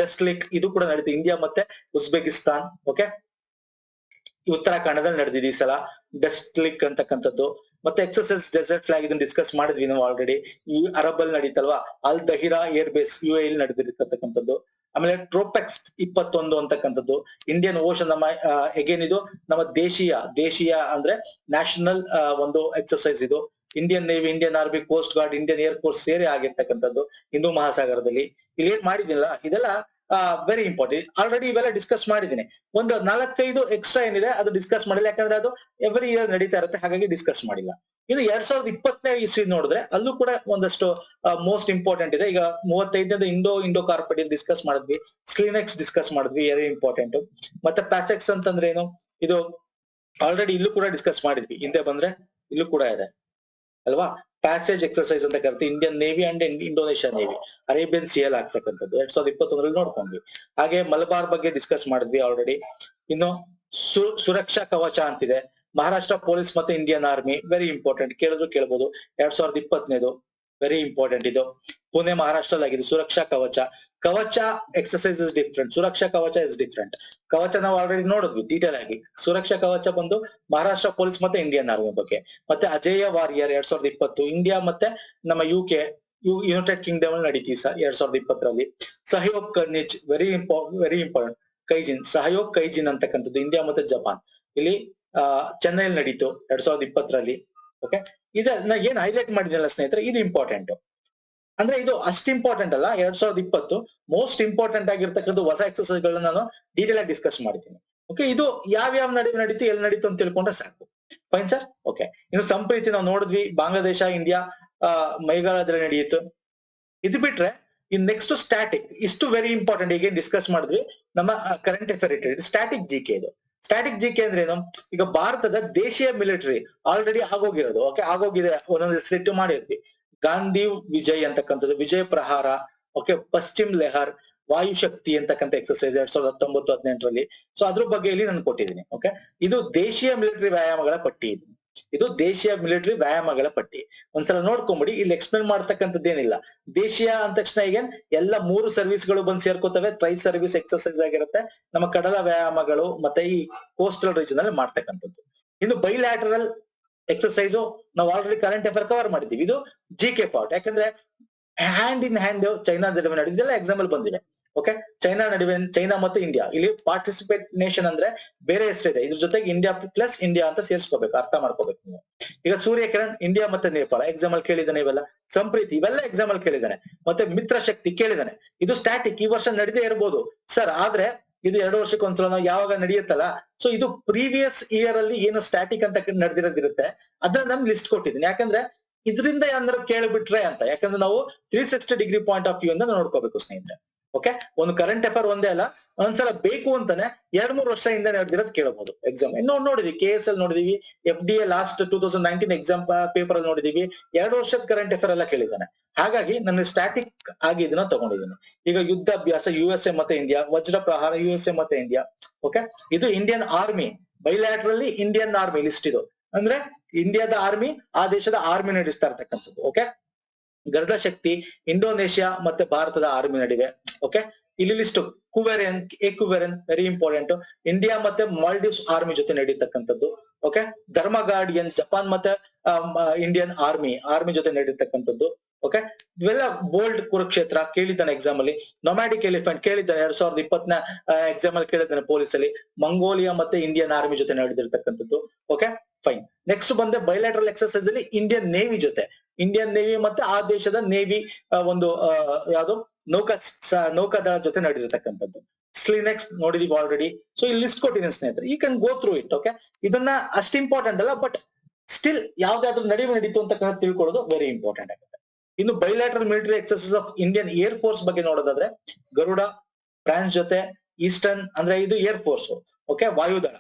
ಡೆಸ್ಟ್ಲಿಕ್ ಇದು ಕೂಡ ನಡೀತು, ಇಂಡಿಯಾ ಮತ್ತೆ ಉಜ್ಬೇಕಿಸ್ತಾನ್. ಓಕೆ, ಉತ್ತರಾಖಂಡದಲ್ಲಿ ನಡೆದಿದೆ ಈ ಸಲ ಡೆಸ್ಟ್ಲಿಕ್ ಅಂತಕ್ಕಂಥದ್ದು. ಮತ್ತೆ ಎಕ್ಸರ್ಸೈಸ್ ಡೆಸರ್ಟ್ ಫ್ಲಾಗ್ ಇದನ್ನ ಡಿಸ್ಕಸ್ ಮಾಡಿದ್ವಿ ನಾವು ಆಲ್ರೆಡಿ. ಈ ಅರಬ್ ಅಲ್ಲಿ ನಡೀತಲ್ವಾ, ಅಲ್ ದಹಿರಾ ಏರ್ ಬೇಸ್ UAE ನಡೆದಿರ್ತಕ್ಕಂಥದ್ದು. ಆಮೇಲೆ ಟ್ರೋಪೆಕ್ಸ್ 21 ಅಂತಕ್ಕಂಥದ್ದು ಇಂಡಿಯನ್ ಓಷನ್. ನಮ್ಮ ಎಗೇನ್ ಇದು ನಮ್ಮ ದೇಶೀಯ ಅಂದ್ರೆ ನ್ಯಾಷನಲ್ ಒಂದು ಎಕ್ಸರ್ಸೈಸ್ ಇದು. Indian navy, Indian army, coast guard, Indian air force ಸೇರಿ ಆಗಿರ್ತಕ್ಕಂಥದ್ದು ಹಿಂದೂ ಮಹಾಸಾಗರದಲ್ಲಿ. ಇಲ್ಲಿ ಏನ್ ಮಾಡಿದಿಲ್ಲ ಇದೆಲ್ಲ ವೆರಿ ಇಂಪಾರ್ಟೆಂಟ್. ಆಲ್ರೆಡಿ ಇವೆಲ್ಲ ಡಿಸ್ಕಸ್ ಮಾಡಿದ್ದೀನಿ. ಒಂದು 4-5 ಎಕ್ಸ್ಟ್ರಾ ಏನಿದೆ ಅದು ಡಿಸ್ಕಸ್ ಮಾಡಿಲ್ಲ, ಯಾಕಂದ್ರೆ ಅದು ಎವ್ರಿ ಇಯರ್ ನಡೀತಾ ಇರುತ್ತೆ, ಹಾಗಾಗಿ ಡಿಸ್ಕಸ್ ಮಾಡಿಲ್ಲ. ಇನ್ನು 2020ನೇ ಇಸ್ವಿ ನೋಡಿದ್ರೆ ಅಲ್ಲೂ ಕೂಡ ಒಂದಷ್ಟು ಮೋಸ್ಟ್ ಇಂಪಾರ್ಟೆಂಟ್ ಇದೆ. ಈಗ 35ನೇದು ಇಂಡೋ ಕಾರ್ಪೊರೇಟ್ ಡಿಸ್ಕಸ್ ಮಾಡಿದ್ವಿ, ಸ್ಲಿನೆಕ್ಸ್ ಡಿಸ್ಕಸ್ ಮಾಡಿದ್ವಿ, ವೆರಿ ಇಂಪಾರ್ಟೆಂಟ್. ಮತ್ತೆ ಪ್ಯಾಸೆಕ್ಸ್ ಅಂತಂದ್ರೆ ಏನು, ಇದು ಆಲ್ರೆಡಿ ಇಲ್ಲೂ ಕೂಡ ಡಿಸ್ಕಸ್ ಮಾಡಿದ್ವಿ. ಹಿಂದೆ ಬಂದ್ರೆ ಇಲ್ಲೂ ಕೂಡ ಇದೆ ಅಲ್ವಾ. ಪ್ಯಾಸೇಜ್ ಎಕ್ಸರ್ಸೈಸ್ ಅಂತ ಕರಿತೀವಿ. Indian navy and Indonesia navy, Arabian ಸಿಯಲ್ ಆಗ್ತಕ್ಕಂಥದ್ದು 2021ರಲ್ಲಿ ನೋಡ್ಕೊಂಡ್ವಿ. ಹಾಗೆ ಮಲಬಾರ್ ಬಗ್ಗೆ ಡಿಸ್ಕಸ್ ಮಾಡಿದ್ವಿ ಆಲ್ರೆಡಿ. ಇನ್ನು ಸುರಕ್ಷಾ ಕವಚ ಅಂತಿದೆ, ಮಹಾರಾಷ್ಟ್ರ ಪೊಲೀಸ್ ಮತ್ತೆ ಇಂಡಿಯನ್ ಆರ್ಮಿ, ವೆರಿ ಇಂಪಾರ್ಟೆಂಟ್, ಕೇಳ್ಬೋದು. 2020ನೇದು ವೆರಿ ಇಂಪಾರ್ಟೆಂಟ್. ಇದು ಪುಣೆ ಮಹಾರಾಷ್ಟ್ರಲ್ಲಿ ಆಗಿದೆ. ಸುರಕ್ಷಾ ಕವಚ ಎಕ್ಸರ್ಸೈಸ್ ಇಸ್ ಡಿಫ್ರೆಂಟ್, ಸುರಕ್ಷಾ ಕವಚ ಇಸ್ ಡಿಫ್ರೆಂಟ್. ಕವಚ ನಾವು ಆಲ್ರೆಡಿ ನೋಡಿದ್ವಿ ಡೀಟೇಲ್ ಆಗಿ. ಸುರಕ್ಷಾ ಕವಚ ಬಂದು ಮಹಾರಾಷ್ಟ್ರ ಪೊಲೀಸ್ ಮತ್ತೆ ಇಂಡಿಯನ್ ಆರ್ಮಿ ಬಗ್ಗೆ. ಮತ್ತೆ ಅಜೇಯ ವಾರಿಯರ್ 2020 ಇಂಡಿಯಾ ಮತ್ತೆ ನಮ್ಮ UK ಯುನೈಟೆಡ್ ಕಿಂಗ್ಡಮ್ ಅಲ್ಲಿ ನಡೀತೀವಿ ಸರ್ 2020ರಲ್ಲಿ. ಸಹಯೋಗ್ ಕರ್ನಿಚ್, ವೆರಿ ಇಂಪಾರ್ಟೆಂಟ್. ಸಹಯೋಗ್ ಕೈಜಿನ್ ಅಂತಕ್ಕಂಥದ್ದು ಇಂಡಿಯಾ ಮತ್ತೆ ಜಪಾನ್, ಇಲ್ಲಿ ಚೆನ್ನೈಲಿ ನಡೀತು 2020ರಲ್ಲಿ. ಓಕೆ, ಇದನ್ನ ಏನ್ ಹೈಲೈಟ್ ಮಾಡಿದ್ನಲ್ಲ ಸ್ನೇಹಿತರೆ, ಇದು ಇಂಪಾರ್ಟೆಂಟ್. ಅಂದ್ರೆ ಇದು ಅಷ್ಟು ಇಂಪಾರ್ಟೆಂಟ್ ಅಲ್ಲ. 2020 ಮೋಸ್ಟ್ ಇಂಪಾರ್ಟೆಂಟ್ ಆಗಿರ್ತಕ್ಕಂಥ ಹೊಸ ಎಕ್ಸರ್ಸೈಸ್ ಗಳನ್ನ ನಾನು ಡೀಟೇಲ್ ಆಗಿ ಡಿಸ್ಕಸ್ ಮಾಡಿದ್ದೀನಿ. ಓಕೆ, ಇದು ಯಾವ ನಡೀತು, ಎಲ್ಲಿ ನಡೀತು ಅಂತ ತಿಳ್ಕೊಂಡ್ರೆ ಸಾಕು. Fine sir. ಓಕೆ, ಇನ್ನು ಸಂಪ್ರೀತಿ ನಾವು ನೋಡಿದ್ವಿ, ಬಾಂಗ್ಲಾದೇಶ ಇಂಡಿಯಾ ಮೇಘಾಲಯದಲ್ಲಿ ನಡೆಯಿತು. ಇದು ಬಿಟ್ರೆ ಇನ್ ನೆಕ್ಸ್ಟ್ ಸ್ಟ್ಯಾಟಿಕ್, ಇಷ್ಟು ವೆರಿ ಇಂಪಾರ್ಟೆಂಟ್. ಈಗ ಡಿಸ್ಕಸ್ ಮಾಡಿದ್ವಿ ನಮ್ಮ current affair related. Static G K ಇದು. ಸ್ಟ್ಯಾಟಿಕ್ ಜಿ ಕೆ ಅಂದ್ರೆ ಏನು? ಈಗ ಭಾರತದ ದೇಶೀಯ ಮಿಲಿಟರಿ ಆಲ್ರೆಡಿ ಆಗೋಗಿರೋದು, ಓಕೆ, ಆಗೋಗಿದೆ, ಒಂದೊಂದು ಹೆಸರಿಟ್ಟು ಮಾಡಿರ್ತೀವಿ. ಗಾಂಧಿ ವಿಜಯ್ ಅಂತಕ್ಕಂಥದ್ದು, ವಿಜಯ ಪ್ರಹಾರ, ಓಕೆ, ಪಶ್ಚಿಮ್ ಲೆಹರ್, ವಾಯುಶಕ್ತಿ ಅಂತಕ್ಕಂಥ ಎಕ್ಸರ್ಸೈಸ್ 2019-18ರಲ್ಲಿ. ಸೊ ಅದ್ರ ಬಗ್ಗೆ ಇಲ್ಲಿ ನಾನು ಕೊಟ್ಟಿದ್ದೀನಿ. ಓಕೆ, ಇದು ದೇಶೀಯ ಮಿಲಿಟರಿ ವ್ಯಾಯಾಮಗಳ ಪಟ್ಟಿ. ಇದು ದೇಶೀಯ ಮಿಲಿಟರಿ ವ್ಯಾಯಾಮಗಳ ಪಟ್ಟಿ. ಒಂದ್ಸಲ ನೋಡ್ಕೊಂಬಿಡಿ. ಇಲ್ಲಿ ಎಕ್ಸ್ಪ್ಲೇನ್ ಮಾಡ್ತಕ್ಕಂಥದ್ದೇನಿಲ್ಲ. ದೇಶೀಯ ಅಂದ ತಕ್ಷಣ ಈಗ ಎಲ್ಲ 3 ಸರ್ವಿಸ್ಗಳು ಬಂದು ಸೇರ್ಕೋತವೆ. ಟ್ರೈ ಸರ್ವಿಸ್ ಎಕ್ಸರ್ಸೈಸ್ ಆಗಿರುತ್ತೆ, ನಮ್ಮ ಕಡಲ ವ್ಯಾಯಾಮಗಳು ಮತ್ತೆ ಈ ಕೋಸ್ಟಲ್ ರೀಜನ್ ಅಲ್ಲಿ ಮಾಡ್ತಕ್ಕಂಥದ್ದು. ಇನ್ನು ಬೈಲ್ಯಾಟರಲ್ ಎಕ್ಸರ್ಸೈಸ್ ನಾವು ಆಲ್ರೆಡಿ ಕರೆಂಟ್ ಅಫೇರ್ ಕವರ್ ಮಾಡಿದ್ದೀವಿ. ಇದು ಜಿ ಕೆ ಪಾರ್ಟ್. ಯಾಕಂದ್ರೆ ಹ್ಯಾಂಡ್ ಇನ್ ಹ್ಯಾಂಡ್ ಚೈನಾ ನಡುವೆ ನಡೆದಿದ್ದೆಲ್ಲ ಎಕ್ಸಾಂಪಲ್ ಬಂದಿದೆ. ಓಕೆ, ಚೈನಾ ಮತ್ತೆ ಇಂಡಿಯಾ, ಇಲ್ಲಿ ಪಾರ್ಟಿಸಿಪೇಟ್ ನೇಷನ್ ಅಂದ್ರೆ ಬೇರೆ ಹೆಸರಿದೆ, ಇದ್ರ ಜೊತೆಗೆ ಇಂಡಿಯಾ ಪ್ಲಸ್ ಇಂಡಿಯಾ ಅಂತ ಸೇರಿಸ್ಕೋಬೇಕು, ಅರ್ಥ ಮಾಡ್ಕೋಬೇಕು ನೀವು. ಈಗ ಸೂರ್ಯಕಿರಣ್ ಇಂಡಿಯಾ ಮತ್ತೆ ನೇಪಾಳ ಎಕ್ಸಾಂಪಲ್ ಕೇಳಿದಾನೆ, ಇವೆಲ್ಲ ಸಂಪ್ರೀತಿ ಇವೆಲ್ಲ ಎಕ್ಸಾಂಪಲ್ ಕೇಳಿದಾನೆ, ಮತ್ತೆ ಮಿತ್ರ ಶಕ್ತಿ ಕೇಳಿದಾನೆ. ಇದು ಸ್ಟ್ಯಾಟಿಕ್, ಈ ವರ್ಷ ನಡೆದೇ ಇರ್ಬೋದು ಸರ್, ಆದ್ರೆ ಇದು 2 ವರ್ಷಕ್ಕೆ ಒಂದ್ಸಲ ಯಾವಾಗ ನಡೆಯುತ್ತಲ್ಲ. ಸೊ ಇದು ಪ್ರೀವಿಯಸ್ ಇಯರ್ ಅಲ್ಲಿ ಏನು ಸ್ಟ್ಯಾಟಿಕ್ ಅಂತ ನಡೆದಿರೋದಿರುತ್ತೆ, ಅದನ್ನ ನಮ್ಗೆ ಲಿಸ್ಟ್ ಕೊಟ್ಟಿದ್ದೀನಿ. ಯಾಕಂದ್ರೆ ಇದರಿಂದ ಏನಾದ್ರು ಕೇಳಿಬಿಟ್ರೆ ಅಂತ, ಯಾಕಂದ್ರೆ ನಾವು 360 ಡಿಗ್ರಿ ಪಾಯಿಂಟ್ ಆಫ್ ವ್ಯೂ ಇಂದ ನೋಡ್ಕೋಬೇಕು ಸ್ನೇಹಿತರೆ. ಓಕೆ, ಒಂದು ಕರೆಂಟ್ ಅಫೇರ್ ಒಂದೇ ಅಲ್ಲ, ಒಂದ್ಸಲ ಬೇಕು ಅಂತಾನೆ 2-3 ವರ್ಷ ಹಿಂದೆ ನಡೆದಿರೋದು ಕೇಳಬಹುದು ಎಕ್ಸಾಮ್. ಇನ್ನು ನೋಡಿದ್ವಿ KSL ನೋಡಿದೀವಿ, FDA ಲಾಸ್ಟ್ 2019 ಎಕ್ಸಾಮ್ ಪೇಪರ್ ಅಲ್ಲಿ ನೋಡಿದೀವಿ, 2 ವರ್ಷದ ಕರೆಂಟ್ ಅಫೇರ್ ಎಲ್ಲ ಕೇಳಿದ್ದಾನೆ. ಹಾಗಾಗಿ ನನ್ನ ಸ್ಟ್ಯಾಟಿಕ್ ಆಗಿ ಇದನ್ನ ತಗೊಂಡಿದ್ದೀನಿ. ಈಗ ಯುದ್ಧಾಭ್ಯಾಸ USA ಮತ್ತೆ ಇಂಡಿಯಾ, ವಜ್ರ ಪ್ರಹಾರ USA ಮತ್ತೆ ಇಂಡಿಯಾ. ಓಕೆ, ಇದು ಇಂಡಿಯನ್ ಆರ್ಮಿ, ಬೈಲ್ಯಾಟ್ರಲ್ಲಿ ಇಂಡಿಯನ್ ಆರ್ಮಿ ಲಿಸ್ಟ್. ಇದು ಅಂದ್ರೆ ಇಂಡಿಯಾದ ಆರ್ಮಿ ಆ ದೇಶದ ಆರ್ಮಿ ನಡೆಸ್ತಾ ಇರ್ತಕ್ಕಂಥದ್ದು. ಓಕೆ, ಗರುಡ ಶಕ್ತಿ ಇಂಡೋನೇಷ್ಯಾ ಮತ್ತೆ ಭಾರತದ ಆರ್ಮಿ ನಡುವೆ. ಓಕೆ, ಇಲ್ಲಿ list Ekuverin very important, India ಮತ್ತೆ ಮಾಲ್ಡೀವ್ಸ್ ಆರ್ಮಿ ಜೊತೆ ನಡೀತಕ್ಕಂಥದ್ದು. ಓಕೆ, ಧರ್ಮ ಗಾರ್ಡಿಯನ್ ಜಪಾನ್ ಮತ್ತೆ ಇಂಡಿಯನ್ ಆರ್ಮಿ ಜೊತೆ ನಡೀತಕ್ಕಂಥದ್ದು. ಓಕೆ, ಇವೆಲ್ಲ ಬೋಲ್ಡ್ ಕುರುಕ್ಷೇತ್ರ ಕೇಳಿದ್ದಾನೆ ಎಕ್ಸಾಮ್ ಅಲ್ಲಿ. ನೊಮ್ಯಾಡಿಕ್ ಎಲಿಫೆಂಟ್ ಕೇಳಿದ್ದಾನೆ 2020ನ ಎಕ್ಸಾಮ್ ಅಲ್ಲಿ ಕೇಳಿದ್ದಾನೆ ಪೊಲೀಸ್ ಅಲ್ಲಿ. ಮಂಗೋಲಿಯಾ ಮತ್ತೆ ಇಂಡಿಯನ್ ಆರ್ಮಿ ಜೊತೆ ನಡೆದಿರ್ತಕ್ಕಂಥದ್ದು. Okay, fine. ನೆಕ್ಸ್ಟ್ ಬಂದೆ ಬೈಲ್ಯಾಟರಲ್ ಎಕ್ಸರ್ಸೈಸ್ ಅಲ್ಲಿ ಇಂಡಿಯನ್ ನೇವಿ ಮತ್ತೆ ಆ ದೇಶದ ನೇವಿ ಒಂದು ಯಾವ್ದು ನೌಕಾದಳ ಜೊತೆ ನಡೆದಿರ್ತಕ್ಕಂಥದ್ದು. ಸ್ಲಿನೆಕ್ಸ್ ನೋಡಿದೀವಿ ಆಲ್ರೆಡಿ. ಸೊ ಇಲ್ಲಿ ಲಿಸ್ಟ್ ಕೊಟ್ಟಿದ್ದೀನಿ ಸ್ನೇಹಿತರೆ, you can go through it. Okay, ಇದನ್ನ ಅಷ್ಟು ಇಂಪಾರ್ಟೆಂಟ್ ಅಲ್ಲ, ಬಟ್ ಸ್ಟಿಲ್ ಯಾವ್ದಾದ್ರು ನಡೀತು ಅಂತ ತಿಳ್ಕೊಳ್ಳೋದು ವೆರಿ ಇಂಪಾರ್ಟೆಂಟ್ ಆಗುತ್ತೆ. ಇನ್ನು ಬೈಲ್ಯಾಟರಲ್ military exercise of Indian air force ಬಗ್ಗೆ ನೋಡೋದಾದ್ರೆ, ಗರುಡ ಫ್ರಾನ್ಸ್ ಜೊತೆ, ಈಸ್ಟರ್ನ್ ಅಂದ್ರೆ ಇದು ಏರ್ ಫೋರ್ಸ್, ಓಕೆ, ವಾಯುದಳ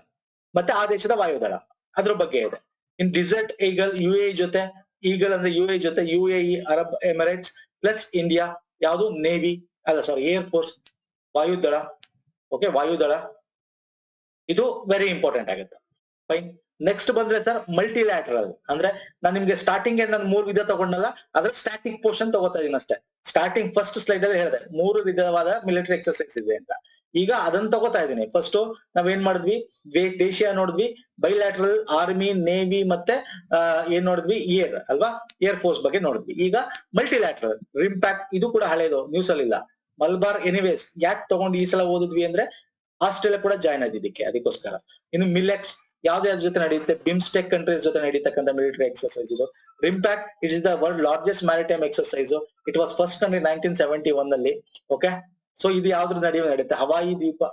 ಮತ್ತೆ ಆ ದೇಶದ ವಾಯುದಳ, ಅದ್ರ ಬಗ್ಗೆ ಇದೆ. ಇನ್ ಡಿಸರ್ಟ್ ಈಗಲ್ UAE ಜೊತೆ, ಈಗಲ್ ಅಂದ್ರೆ UAE ಜೊತೆ UAE Arab Emirates plus India, ಯಾವುದು ನೇವಿ ಅಲ್ಲ ಸಾರಿ ಏರ್ ಫೋರ್ಸ್, ವಾಯುದಳ. ಓಕೆ, ವಾಯುದಳ ಇದು ವೆರಿ ಇಂಪಾರ್ಟೆಂಟ್ ಆಗುತ್ತೆ. ಫೈನ್. ನೆಕ್ಸ್ಟ್ ಬಂದ್ರೆ ಸರ್ ಮಲ್ಟಿಲ್ಯಾಟರಲ್ ಅಂದ್ರೆ ನಾನು ನಿಮ್ಗೆ ಸ್ಟಾರ್ಟಿಂಗ್ ನಾನು 3 ವಿಧ ತಗೊಂಡಲ್ಲ, ಅದ್ರ ಸ್ಟ್ಯಾಟಿಕ್ ಪೋರ್ಷನ್ ತಗೋತಾ ಇದೀನಿ ಅಷ್ಟೇ. ಸ್ಟಾರ್ಟಿಂಗ್ ಫಸ್ಟ್ ಸ್ಲೈಡ್ ಅಲ್ಲಿ ಹೇಳಿದೆ 3 ವಿಧವಾದ ಮಿಲಿಟರಿ ಎಕ್ಸರ್ಸೈಸ್ ಇದೆ ಅಂತ. ಈಗ ಅದನ್ನ ತಗೋತಾ ಇದ್ದೀನಿ. ಫಸ್ಟ್ ನಾವೇನ್ ಮಾಡಿದ್ವಿ, ದೇಶೀಯ ನೋಡಿದ್ವಿ, ಬೈಲ್ಯಾಟರಲ್ ಆರ್ಮಿ ನೇವಿ ಮತ್ತೆ ಏನ್ ನೋಡಿದ್ವಿ, ಅಲ್ವಾ, ಏರ್ ಫೋರ್ಸ್ ಬಗ್ಗೆ ನೋಡಿದ್ವಿ. ಈಗ ಮಲ್ಟಿಲ್ಯಾಟರಲ್ ರಿಂಪ್ಯಾಕ್ಟ್, ಇದು ಕೂಡ ಹಳೇದು, ನ್ಯೂಸ್ ಅಲ್ಲಿ ಇಲ್ಲ. ಮಲ್ಬಾರ್ ಎನಿವೇಸ್ ಯಾಕೆ ತಗೊಂಡು ಈ ಸಲ ಓದಿದ್ವಿ ಅಂದ್ರೆ ಆಸ್ಟ್ರೇಲಿಯಾ ಕೂಡ ಜಾಯ್ನ್ ಆಗಿದ್ದಕ್ಕೆ, ಅದಕ್ಕೋಸ್ಕರ. ಇನ್ನು ಮಿಲೆಕ್ಸ್ ಯಾವ್ದೇ ಜೊತೆ ನಡೆಯುತ್ತೆ, ಬಿಮ್ಸ್ಟೆಕ್ ಕಂಟ್ರೀಸ್ ಜೊತೆ ನಡೀತಕ್ಕಂಥ ಮಿಲಿಟರಿ ಎಕ್ಸರ್ಸೈಸ್ ಇದು. RIMPAC it is the world largest maritime exercise. It was first country 1971 ಅಲ್ಲಿ. ಓಕೆ, ಸೊ ಇದು ಯಾವ್ದ್ರ ನಡೆಯುತ್ತೆ, ಹವಾಯಿ ದ್ವೀಪ.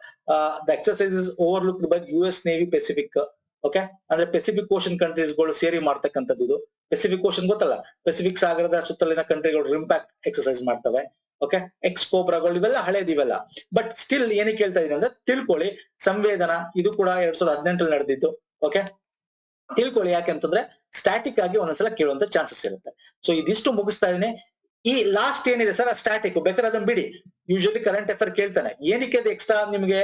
The exercise is overlooked by US navy Pacific. Okay, ಅಂದ್ರೆ ಪೆಸಿಫಿಕ್ ಓಷನ್ ಕಂಟ್ರೀಸ್ ಗಳು ಸೇರಿ ಮಾಡ್ತಕ್ಕಂಥದ್ದು ಇದು. ಪೆಸಿಫಿಕ್ ಓಷನ್ ಗೊತ್ತಲ್ಲ, ಪೆಸಿಫಿಕ್ ಸಾಗರದ ಸುತ್ತಲಿನ ಕಂಟ್ರಿಗಳು ರಿಂಪ್ಯಾಕ್ಟ್ ಎಕ್ಸರ್ಸೈಸ್ ಮಾಡ್ತವೆ. ಓಕೆ, ಎಕ್ಸ್ಕೋಬ್ರಾಗಳು ಇವೆಲ್ಲ ಹಳೇದಿವೆಲ್ಲ, ಬಟ್ ಸ್ಟಿಲ್ ಏನಕ್ಕೆ ಹೇಳ್ತಾ ಇದೀನಿ ಅಂದ್ರೆ ತಿಳ್ಕೊಳ್ಳಿ. ಸಂವೇದನ ಇದು ಕೂಡ 2018 ನಡೆದಿತ್ತು. ಓಕೆ, ತಿಳ್ಕೊಳ್ಳಿ, ಯಾಕೆಂತಂದ್ರೆ ಸ್ಟ್ಯಾಟಿಕ್ ಆಗಿ ಒಂದೊಂದ್ಸಲ ಕೇಳುವಂತ ಚಾನ್ಸಸ್ ಇರುತ್ತೆ. ಸೊ ಇದಿಷ್ಟು ಮುಗಿಸ್ತಾ ಇದೀನಿ. ಈ ಲಾಸ್ಟ್ ಏನಿದೆ ಸರ್ ಸ್ಟ್ಯಾಟಿಕ್, ಬೇಕಾದ್ರೆ ಅದನ್ನ ಬಿಡಿ. ಯೂಶಲಿ ಕರೆಂಟ್ ಅಫೇರ್ ಕೇಳ್ತಾನೆ, ಏನಕ್ಕೆ ಅದು ಎಕ್ಸ್ಟ್ರಾ ನಿಮ್ಗೆ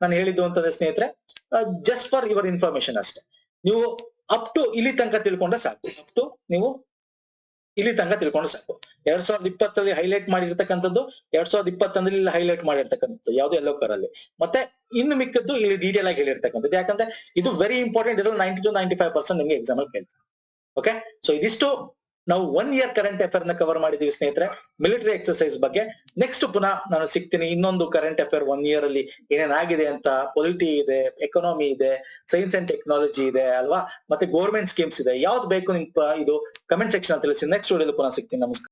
ನಾನು ಹೇಳಿದ್ದು ಅಂತಂದ್ರೆ ಸ್ನೇಹಿತರೆ, ಜಸ್ಟ್ ಫಾರ್ ಯುವರ್ ಇನ್ಫಾರ್ಮೇಶನ್ ಅಷ್ಟೇ. ನೀವು ಅಪ್ ಟು ಇಲ್ಲಿ ತನಕ ತಿಳ್ಕೊಂಡ್ರೆ ಸಾಕು. ಇಲ್ಲಿ ತನಕ ತಿಳ್ಕೊಂಡು ಸಾಕು. 2020 ಹೈಲೈಟ್ ಮಾಡಿರ್ತಕ್ಕಂಥದ್ದು, 2021 ಇಲ್ಲಿ ಹೈಲೈಟ್ ಮಾಡಿರ್ತಕ್ಕಂಥದ್ದು ಯಾವ್ದು ಯೆಲ್ಲೋ ಕಲರ್ ಅಲ್ಲಿ, ಮತ್ತೆ ಇನ್ನು ಮಿಕ್ಕದ್ದು ಇಲ್ಲಿ ಡೀಟೇಲ್ ಆಗಿ ಹೇಳಿರ್ತಕ್ಕಂಥದ್ದು. ಯಾಕಂದ್ರೆ ಇದು ವೆರಿ ಇಂಪಾರ್ಟೆಂಟ್, ಇದ್ರಲ್ಲಿ 90 to 95% ನಿಮ್ಗೆ ಎಕ್ಸಾಮ್ ಅಲ್ಲಿ ಕೇಳ್ತಾರೆ. ಓಕೆ, ಸೊ ಇದಿಷ್ಟು ನಾವು 1 ಇಯರ್ ಕರೆಂಟ್ ಅಫೇರ್ ನ ಕವರ್ ಮಾಡಿದೀವಿ ಸ್ನೇಹಿತರೆ, ಮಿಲಿಟರಿ ಎಕ್ಸರ್ಸೈಸ್ ಬಗ್ಗೆ. ನೆಕ್ಸ್ಟ್ ಪುನಃ ನಾನು ಸಿಗ್ತೀನಿ ಇನ್ನೊಂದು ಕರೆಂಟ್ ಅಫೇರ್ 1 ಇಯರ್ ಅಲ್ಲಿ ಏನೇನಾಗಿದೆ ಅಂತ. ಪೊಲಿಟಿ ಇದೆ, ಎಕನಾಮಿ ಇದೆ, ಸೈನ್ಸ್ ಅಂಡ್ ಟೆಕ್ನಾಲಜಿ ಇದೆ ಅಲ್ವಾ, ಮತ್ತೆ ಗೌರ್ಮೆಂಟ್ ಸ್ಕೀಮ್ಸ್ ಇದೆ. ಯಾವ್ದು ಬೇಕು ನಿಮ್ ಇದು ಕಮೆಂಟ್ ಸೆಕ್ಷನ್ ತಿಳಿಸಿ. ನೆಕ್ಸ್ಟ್ ವಿಡಿಯೋದಲ್ಲಿ ಪುನಃ ಸಿಗ್ತೀನಿ. ನಮಸ್ಕಾರ.